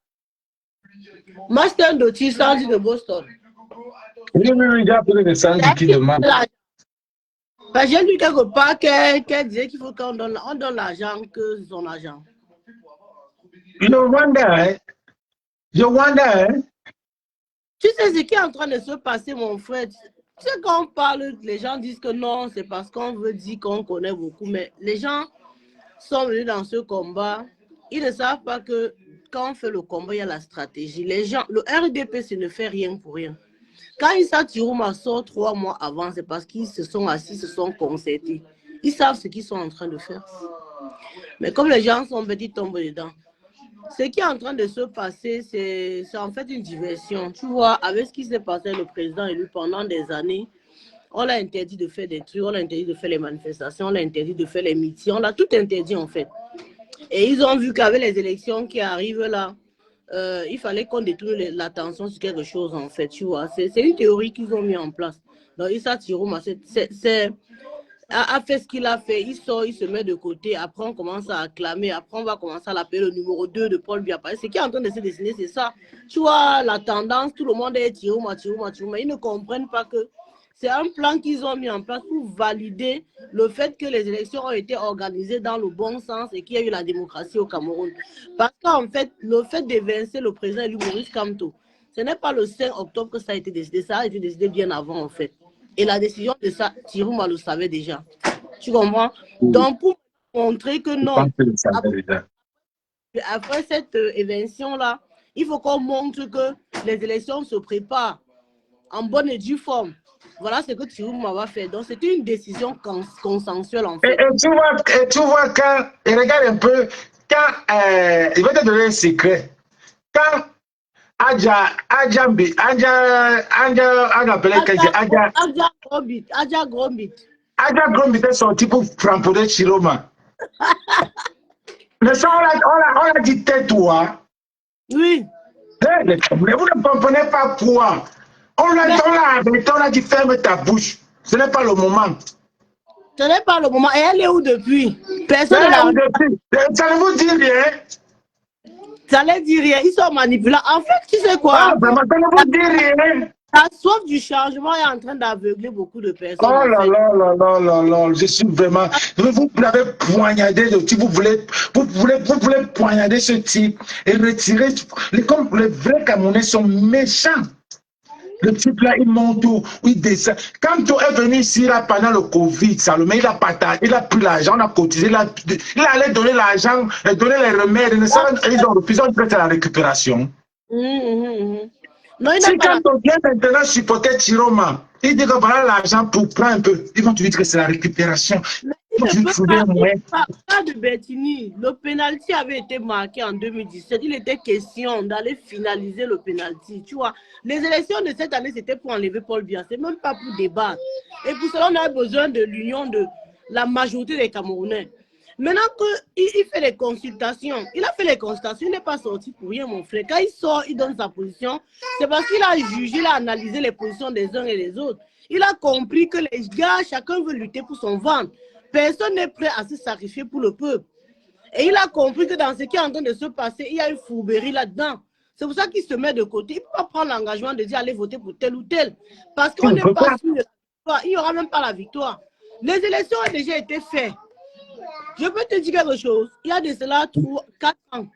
Master Doti, Sandy de Boston. Oui, il a appelé le Sandy qui demande. J'ai lu quelque part qu'elle disait qu'il faut qu'on donne l'argent que son argent. Je wonder, hein? Tu sais ce qui est en train de se passer, mon frère. Tu sais, quand on parle, les gens disent que non, c'est parce qu'on veut dire qu'on connaît beaucoup, mais les gens sont venus dans ce combat. Ils ne savent pas que quand on fait le combat, il y a la stratégie. Les gens, le RDP, ça ne fait rien pour rien. Quand Issa Tiroma sort 3 mois avant, c'est parce qu'ils se sont assis, se sont concertés. Ils savent ce qu'ils sont en train de faire. Mais comme les gens sont petits, tombent dedans. Ce qui est en train de se passer, c'est en fait une diversion. Tu vois, avec ce qui s'est passé, le président élu pendant des années, on l'a interdit de faire des trucs, on l'a interdit de faire les manifestations, on l'a interdit de faire les meetings, on l'a tout interdit en fait. Et ils ont vu qu'avec les élections qui arrivent là, il fallait qu'on détourne l'attention sur quelque chose en fait, tu vois. C'est une théorie qu'ils ont mis en place. Donc Issa Tiroma a fait ce qu'il a fait, il sort, il se met de côté, après on commence à acclamer, après on va commencer à l'appeler le numéro 2 de Paul Biya. Ce qui est en train de se dessiner, c'est ça. Tu vois, la tendance, tout le monde est Tiroma. Ils ne comprennent pas que c'est un plan qu'ils ont mis en place pour valider le fait que les élections ont été organisées dans le bon sens et qu'il y a eu la démocratie au Cameroun. Parce qu'en fait, le fait d'évincer le président élu Maurice Kamto, ce n'est pas le 5 octobre que ça a été décidé, ça a été décidé bien avant en fait. Et la décision de ça, Tiroma le savait déjà. Tu comprends? Donc, pour montrer que non, après cette évention-là, il faut qu'on montre que les élections se préparent en bonne et due forme. Voilà ce que Tiroma va faire. Donc, c'était une décision consensuelle en fait. Et tu vois quand, et regarde un peu, quand, il va te donner un secret. Quand Adja Grombit est sorti pour framponner Tiroma. Mais ça, on l'a dit tais-toi. Oui. Mais vous ne comprenez pas quoi. On l'a dit ferme ta bouche. Ce n'est pas le moment. Ce n'est pas le moment. Et elle est où depuis? Personne ne l'a depuis. Ça ne vous dit rien. Ça ne dit rien. Ils sont manipulants. En fait, tu sais quoi? Ah, ça ne vous dit rien. La soif du changement est en train d'aveugler beaucoup de personnes. Oh là là là là là là, je suis vraiment... Vous l'avez poignardé, vous voulez poignarder ce type et retirer... Comme les vrais Camerounais sont méchants. Le type là, il monte où il descend. Quand tu es venu ici là, pendant le Covid, Salomé, il a partagé, il a pris l'argent, on a cotisé, il allait donner l'argent, donner les remèdes, ils ont refusé, on fait la récupération. Non, si quand on vient maintenant supporter Tiroma, il dit que voilà l'argent pour prendre un peu, ils vont te dire que c'est la récupération. Pas de Bertini. Le penalty avait été marqué en 2017. Il était question d'aller finaliser le penalty. Tu vois, les élections de cette année, c'était pour enlever Paul Biya. C'est même pas pour débattre. Et pour cela, on a besoin de l'union de la majorité des Camerounais. Maintenant qu'il fait les consultations, il a fait les consultations, il n'est pas sorti pour rien, mon frère. Quand il sort, il donne sa position. C'est parce qu'il a jugé, il a analysé les positions des uns et des autres. Il a compris que les gars, chacun veut lutter pour son ventre. Personne n'est prêt à se sacrifier pour le peuple. Et il a compris que dans ce qui est en train de se passer, il y a une fourberie là-dedans. C'est pour ça qu'il se met de côté. Il ne peut pas prendre l'engagement de dire allez voter pour tel ou tel. Parce qu'on n'est pas sûr de la victoire. Il n'y aura même pas la victoire. Les élections ont déjà été faites. Je peux te dire quelque chose. Il y a de cela 4 ans.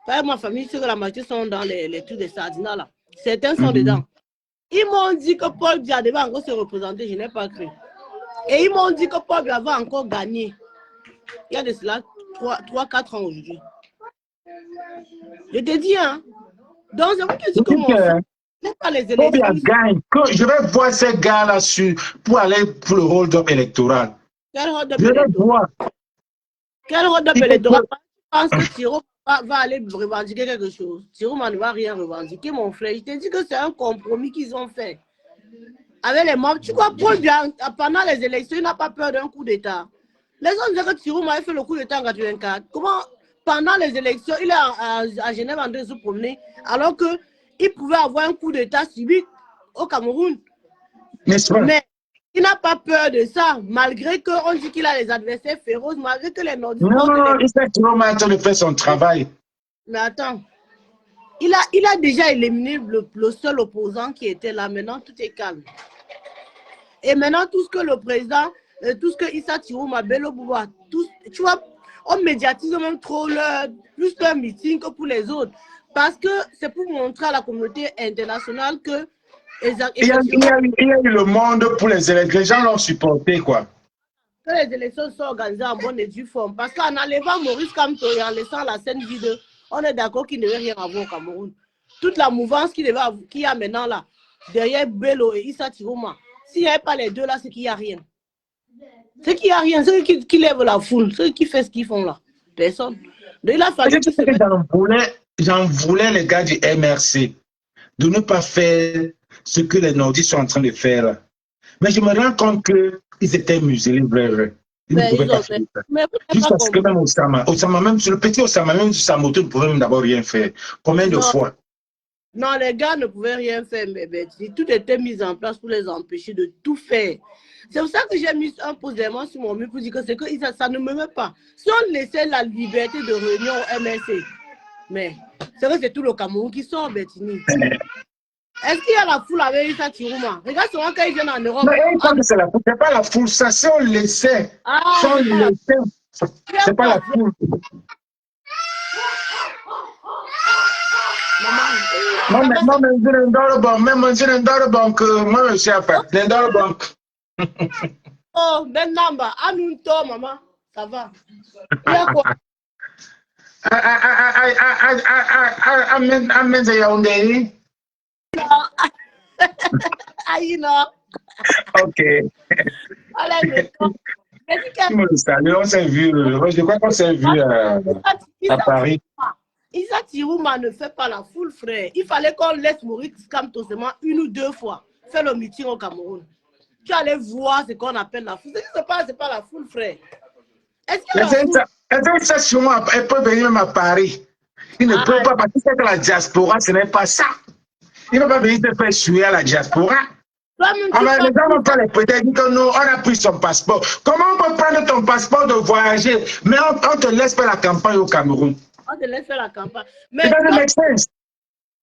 Par ma famille, ceux de la majorité sont dans les trucs de Sardina là. Certains sont dedans. Ils m'ont dit que Paul Biya devait encore se représenter. Je n'ai pas cru. Et ils m'ont dit que Paul Biya va encore gagner. Il y a de cela 3-4 ans aujourd'hui. Je te dis, hein. Donc, je veux te dire que pas les élections. Paul Biya gagne. Je vais voir ces gars-là pour aller pour le hold-up électoral. Quel hold-up électoral? Quel hold-up électoral? Je pense que Tiroma va aller revendiquer quelque chose. Tiroma ne va rien revendiquer, mon frère. Je te dis que c'est un compromis qu'ils ont fait. avec les membres. Tu vois, Paul Biya, pendant les élections, il n'a pas peur d'un coup d'État. Les autres disaient que Tirouma avait fait le coup d'État en 84. Comment, pendant les élections, il est à Genève en train de se promener, alors qu'il pouvait avoir un coup d'État subi au Cameroun. N'est-ce pas? Mais il n'a pas peur de ça, malgré qu'on dit qu'il a les adversaires féroces, malgré que les Nordiques... Non, il fait trop mal de faire son travail. Mais attends, il a déjà éliminé le seul opposant qui était là. Maintenant, tout est calme. Et maintenant, tout ce que le président, tout ce que Issa Tirouma, Bello Bouba, tu vois, on médiatise même trop plus leur meeting que pour les autres. Parce que c'est pour montrer à la communauté internationale que... Il y a eu le monde pour les élections. Les gens l'ont supporté, quoi. Que les élections sont organisées en bonne et due forme. Parce qu'en enlevant Maurice Kamto et en laissant la scène vide, on est d'accord qu'il ne devait rien avoir au Cameroun. Toute la mouvance qu'il y a maintenant là, derrière Bello et Issa Tirouma, s'il n'y avait pas les deux là, c'est qu'il n'y a rien. C'est qu'il n'y a rien. C'est qui lève la foule. C'est qui fait ce qu'ils font là. Personne. Donc il a fallu j'en voulais les gars du MRC de ne pas faire ce que les Nordiques sont en train de faire. Mais je me rends compte qu'ils étaient muselés, vrai. Ils ne pouvaient pas faire ça. Jusqu'à ce que même Osama, même sur le petit Osama, même sur sa moto, ne pouvait même d'abord rien faire. Combien de fois? Non, les gars ne pouvaient rien faire, mais tout était mis en place pour les empêcher de tout faire. C'est pour ça que j'ai mis un positionnement sur mon mur pour dire que c'est que ça ne me met pas. Si on laissait la liberté de réunion au MSC, mais c'est vrai que c'est tout le Cameroun qui sort, Bettini. Est-ce qu'il y a la foule avec Issa Tirouma? Regarde souvent quand ils viennent en Europe. Non, c'est la foule, c'est pas la foule, ça, si on laissait. Si on laissait, c'est pas la foule. Maman, même je ne dors pas, même je ne dors pas que moi, je suis à faire. Je ne dors pas. Oh, Ben Namba, Anunto, maman, ça va. Il y a quoi? Amen, c'est Yaoundé. Aïe, non. Ok. Allez, on s'est vu, je crois qu'on s'est vu à Paris. Issa Tirouma ne fait pas la foule, frère. Il fallait qu'on laisse Maurice Kamto seulement 1 ou 2 fois faire le meeting au Cameroun. Tu allais voir ce qu'on appelle la foule. C'est pas la foule, frère. Est-ce que ça, sûrement, elle peut venir même à Paris. Il ne peut pas, parce que la diaspora, ce n'est pas ça. Il ne peut pas venir te faire suer à la diaspora. Les gens vont pas les prêter, dire que non, on a pris son passeport. Comment on peut prendre ton passeport de voyager, mais on te laisse faire la campagne au Cameroun? On te laisse faire la campagne. Mais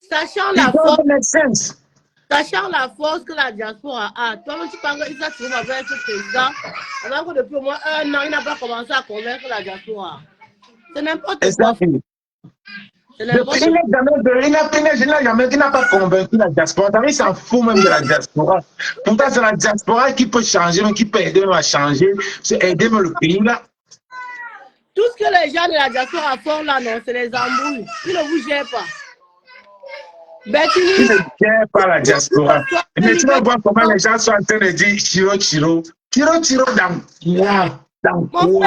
sachant la force que la diaspora a, toi-même tu parles que Issa Tirouma avait été président, alors que depuis au moins 1 an, il n'a pas commencé à convaincre la diaspora. C'est n'importe quoi. Il n'a pas convaincu la diaspora. Il s'en fout même de la diaspora. Pourtant, c'est la diaspora qui peut changer, qui peut aider à changer, c'est aider le pays là. Tout ce que les gens de la diaspora font là, non, c'est les embrouilles. Ils ne vous gèrent pas. Ils ne gèrent pas la diaspora. Mais tu vas voir comment les gens sont en train de dire Chiro, Chiro. Chiro, Chiro, dans quoi?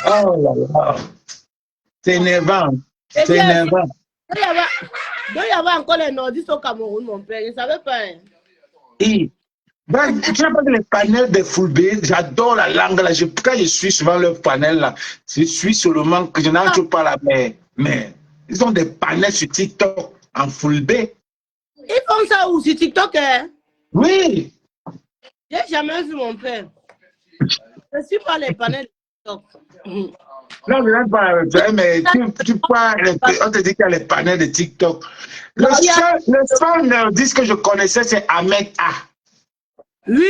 Oh là là. C'est énervant. C'est énervant. Il y avait encore les Nordistes au Cameroun, mon père. Je ne savais pas. Tu n'as pas vu les panels de Full B, j'adore la langue là. Quand je suis souvent leur panel là, je suis seulement que je n'en pas là, mais ils ont des panels sur TikTok en Full B. Ils font ça où sur TikTok, hein? Oui. J'ai jamais vu mon père. Je ne suis pas les panels de TikTok. Non, mais tu parles, on te dit qu'il y a les panels de TikTok. Le seul nerdiste que je connaissais, c'est Ahmed A. Oui,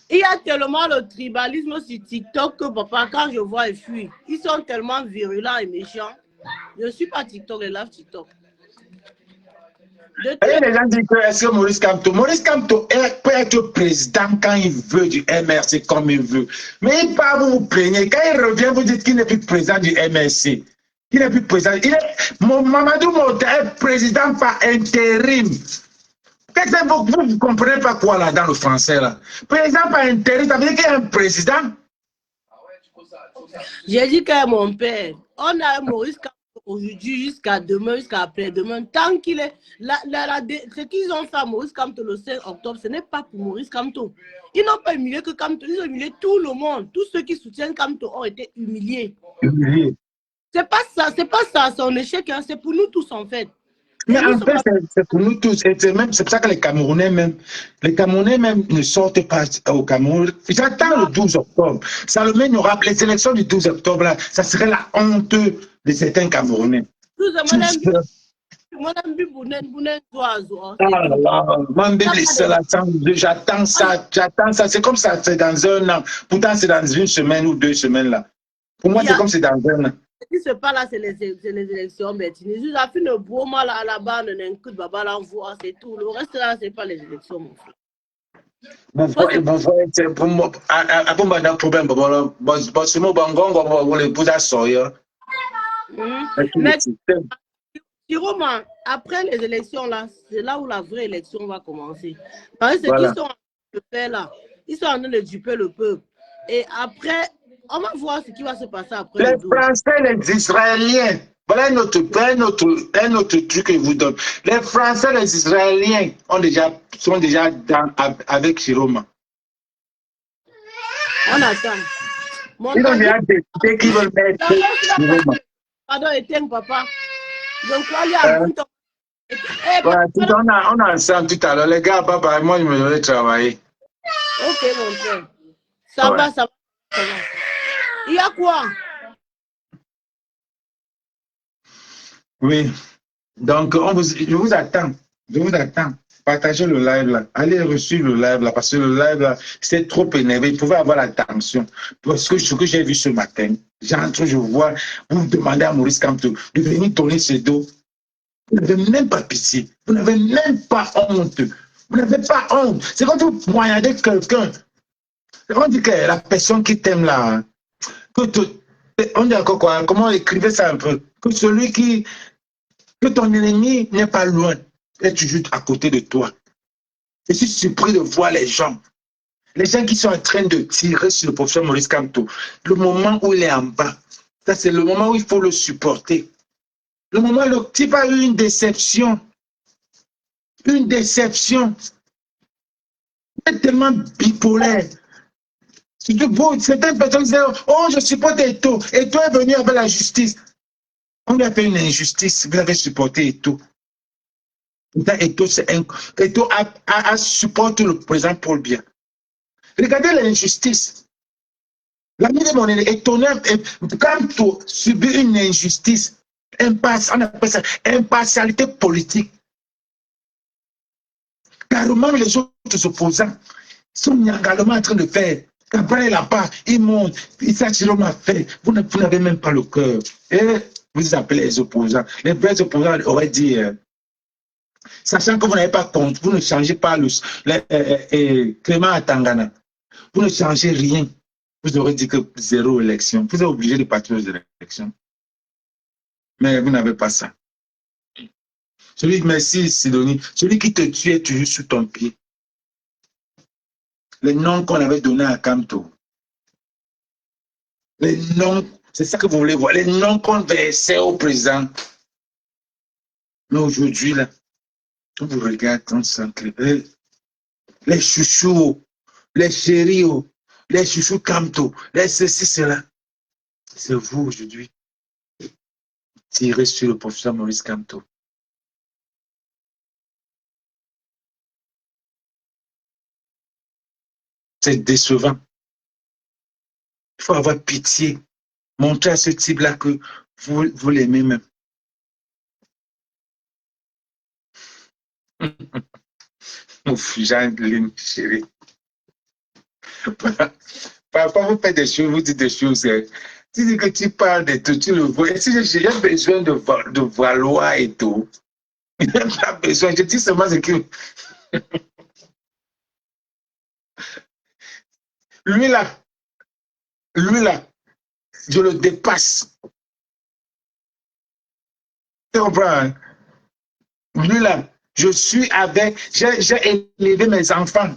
il y a tellement de tribalisme sur TikTok que papa, quand je vois, ils fuient. Ils sont tellement virulents et méchants. Je ne suis pas TikTok, je lave TikTok. Les gens disent que est-ce que Maurice Kamto peut être président quand il veut du MRC comme il veut. Mais il part, vous vous plaignez. Quand il revient, vous dites qu'il n'est plus président du MRC. Il n'est plus président. Mamadou Mota est président par intérim. Vous ne comprenez pas quoi là dans le français là? Président par intérim, ça veut dire qu'il y a un président? J'ai dit que mon père, on a Maurice Kamto aujourd'hui jusqu'à demain, jusqu'à après-demain, tant qu'il est... ce qu'ils ont fait à Maurice Kamto le 5 octobre, ce n'est pas pour Maurice Kamto. Ils n'ont pas humilié que Kamto, ils ont humilié tout le monde. Tous ceux qui soutiennent Kamto ont été humiliés. Humilié. C'est pas ça son échec, hein, c'est pour nous tous en fait. Mais en fait, c'est pour nous tous. C'est pour ça que les Camerounais même ne sortent pas au Cameroun. J'attends le 12 octobre. Salomé n'aura les élections du 12 octobre, là, ça serait la honte de certains Camerounais. J'attends ça. C'est comme ça, c'est dans un an. Pourtant, c'est dans une semaine ou 2 semaines là. Pour moi, c'est comme c'est dans un an. Ce qui se passe là, c'est les élections, mais Tunisie a fait le beau mal là-bas, c'est tout. Le reste là, c'est pas les élections, mon frère. Mais Romain, après les élections là, c'est là où la vraie élection va commencer. Parce que ce qu'ils sont en train de faire là, ils sont en train de duper le peuple. Et après, on va voir ce qui va se passer après. Les Français, les Israéliens, voilà un autre truc que je vous donne. Les Français, les Israéliens sont déjà avec Chiroma. On attend. Ils ont déjà décidé qu'ils veulent mettre Chiroma. Pardon, éteins, papa. Donc, on a ensemble tout à l'heure. Les gars, papa, moi, je me devais travailler. Ok, mon frère. Ça va. Il y a quoi? Oui. Donc, je vous attends. Partagez le live là. Allez reçu le live là, parce que le live là, c'est trop énervé. Il pouvait avoir l'attention. Parce que ce que j'ai vu ce matin, j'entre, je vois, vous demandez à Maurice Kamto de venir tourner ses dos. Vous n'avez même pas pitié. Vous n'avez même pas honte. Vous n'avez pas honte. C'est quand vous poignardez quelqu'un. On dit que la personne qui t'aime là, on dit encore quoi? Comment écrivez ça un peu? Que ton ennemi n'est pas loin, est toujours à côté de toi. Je suis surpris de voir les gens qui sont en train de tirer sur le professeur Maurice Kamto. Le moment où il est en bas, ça c'est le moment où il faut le supporter. Le moment où le type a eu une déception. Une déception. Il est tellement bipolaire. Certaines personnes disent, oh, je supporte Eto. Eto est venu avec la justice. On lui a fait une injustice. Vous avez supporté Eto. Eto a supporté le président Paul Biya. Regardez l'injustice. L'ami de mon étonnant, quand tu subis une injustice, on appelle ça impartialité politique. Carrément, les autres opposants sont également en train de faire. Après, là-bas, ils montent, ils s'attirent à faire. Vous n'avez même pas le cœur. Et vous appelez les opposants. Les vrais opposants auraient dit, sachant que vous n'avez pas compte, vous ne changez pas Clément Atangana. Vous ne changez rien. Vous aurez dit que 0 élection. Vous êtes obligé de partir aux élections. Mais vous n'avez pas ça. Merci Sidonie. Celui qui te tue est toujours sous ton pied. Les noms qu'on avait donnés à Kamto. Les noms, c'est ça que vous voulez voir. Les noms qu'on versait au président. Mais aujourd'hui, là, on vous regarde comme ça. Les chouchous, les chéris, les chouchous Kamto, les ceci, cela. C'est vous aujourd'hui. Tirez sur le professeur Maurice Kamto. C'est décevant. Il faut avoir pitié. Montrer à ce type-là que vous l'aimez même. Jean-Lynn, chérie. Parfois, vous faites des choses, vous dites des choses. Tu dis que tu parles de tout, tu le vois. Et si j'ai besoin de valoir et tout, il n'y a pas besoin. Je dis seulement ce que... Lui là, je le dépasse. Tu comprends? Lui là, je suis avec, j'ai élevé mes enfants.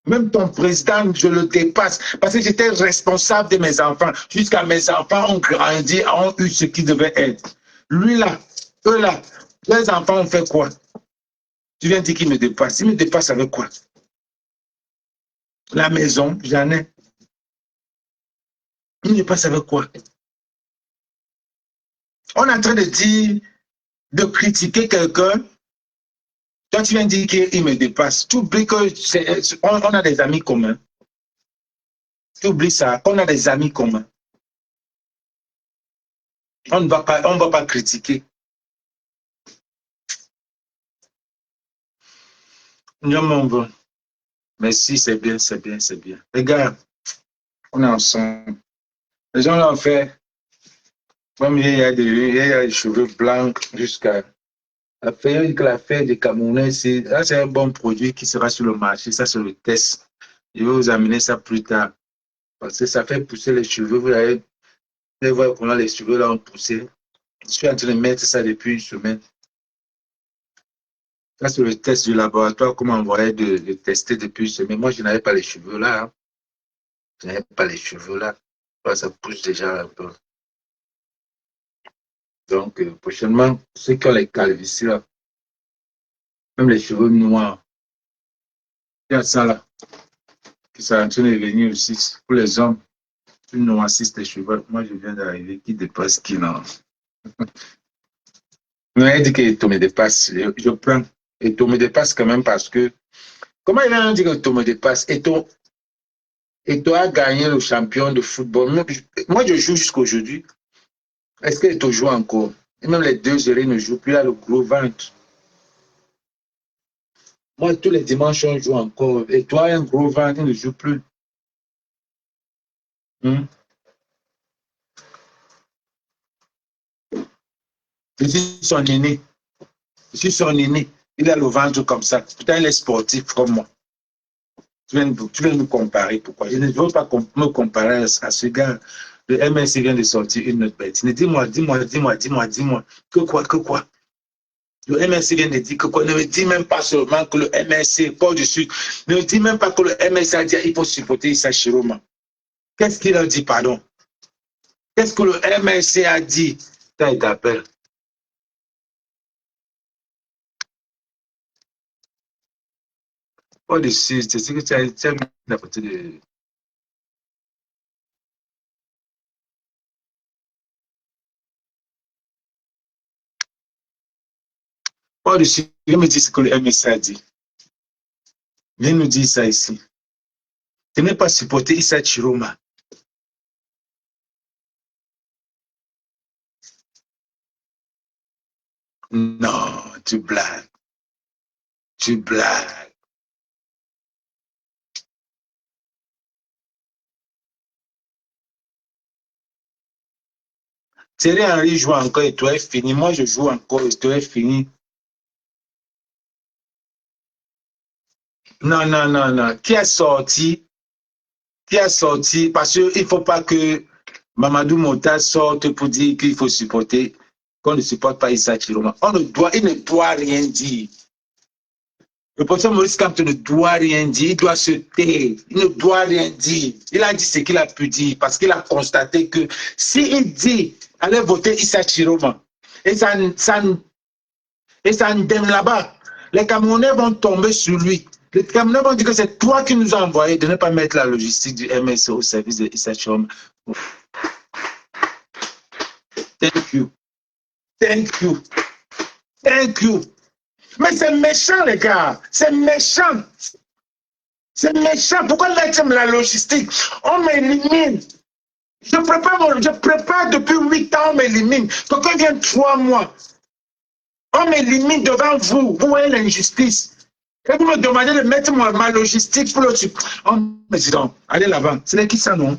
Même ton président, je le dépasse. Parce que j'étais responsable de mes enfants. Jusqu'à mes enfants ont grandi, ont eu ce qu'ils devaient être. Lui là, eux là, les enfants ont fait quoi? Tu viens dire qu'ils me dépassent. Ils me dépassent avec quoi? La maison, j'en ai. Ils me dépassent avec quoi? On est en train de dire, de critiquer quelqu'un. Toi, tu viens dire qu'il me dépasse. Tu oublies qu'on a des amis communs. Tu oublies ça, qu'on a des amis communs. On ne va pas critiquer. Non, mon bon. Merci, c'est bien, c'est bien, c'est bien. Les gars, on est ensemble. Les gens l'ont fait. Comme il y a des cheveux blancs jusqu'à... L'affaire des Camerounais, c'est un bon produit qui sera sur le marché. Ça, c'est le test. Je vais vous amener ça plus tard. Parce que ça fait pousser les cheveux. Vous allez voir comment les cheveux là ont poussé. Je suis en train de mettre ça depuis une semaine. Ça, c'est le test du laboratoire, comment on voyait de tester depuis une semaine. Moi, je n'avais pas les cheveux là. Hein. Je n'avais pas les cheveux là. Ça pousse déjà un peu. Donc, prochainement, ceux qui ont les calvities là, même les cheveux noirs, il y a ça là, qui sont en train de venir aussi. Pour les hommes, tu noircisses tes cheveux. Moi, je viens d'arriver, qui dépasse qui non. Mais il dit que tout me dépasse. Je prends. Et tout me dépasse quand même parce que, comment il va dire que tout me dépasse? Et toi a gagné le champion de football. Moi, je joue jusqu'à aujourd'hui. Est-ce que tu joues encore? Et même les deux gérés ne jouent plus. Là, le gros ventre. Moi, tous les dimanches, on joue encore. Et toi, un gros ventre, il ne joue plus. Je suis son aîné. Je suis son aîné. Il a le ventre comme ça. Putain, il est sportif comme moi. Tu viens me comparer. Pourquoi? Je ne veux pas me comparer à ce gars. Le MSC vient de sortir une autre bête. Dis-moi. Que quoi? Le MSC vient de dire que quoi? Ne me dis même pas seulement que le MSC, pas dessus. Ne me dis même pas que le MSC a dit qu'il faut supporter Issa Chiroma. Qu'est-ce qu'il a dit, pardon? Qu'est-ce que le MSC a dit? Il t'appelle. Pas dessus, c'est ce que tu as mis à côté de... Pas dessus, viens me dire ce que le MSC a dit. Viens nous dire ça ici. Tu n'es pas supporter Issa Chiroma. Non, tu blagues. Tu blagues. Thierry Henry joue encore et toi est fini. Moi, je joue encore et toi est fini. Non. Qui a sorti? Parce qu'il ne faut pas que Mamadou Mota sorte pour dire qu'il faut supporter, qu'on ne supporte pas Issa Chiroma. Il ne doit rien dire. Le professeur Maurice Kamto ne doit rien dire, il doit se taire, il ne doit rien dire. Il a dit ce qu'il a pu dire parce qu'il a constaté que s'il dit allez voter Issa Chiroma et ça ndème là-bas, les Camerounais vont tomber sur lui. Les Camerounais vont dire que c'est toi qui nous as envoyé de ne pas mettre la logistique du MSC au service de Issa Chiroma. Thank you. Mais c'est méchant, les gars. C'est méchant. Pourquoi mettre la logistique? On m'élimine. Je prépare depuis 8 ans, on m'élimine. Quelqu'un vient 3 mois. On m'élimine devant vous. Vous voyez l'injustice. Et vous me demandez de mettre ma logistique pour le... Oh, mais dis donc, allez là-bas. C'est qui ça, non?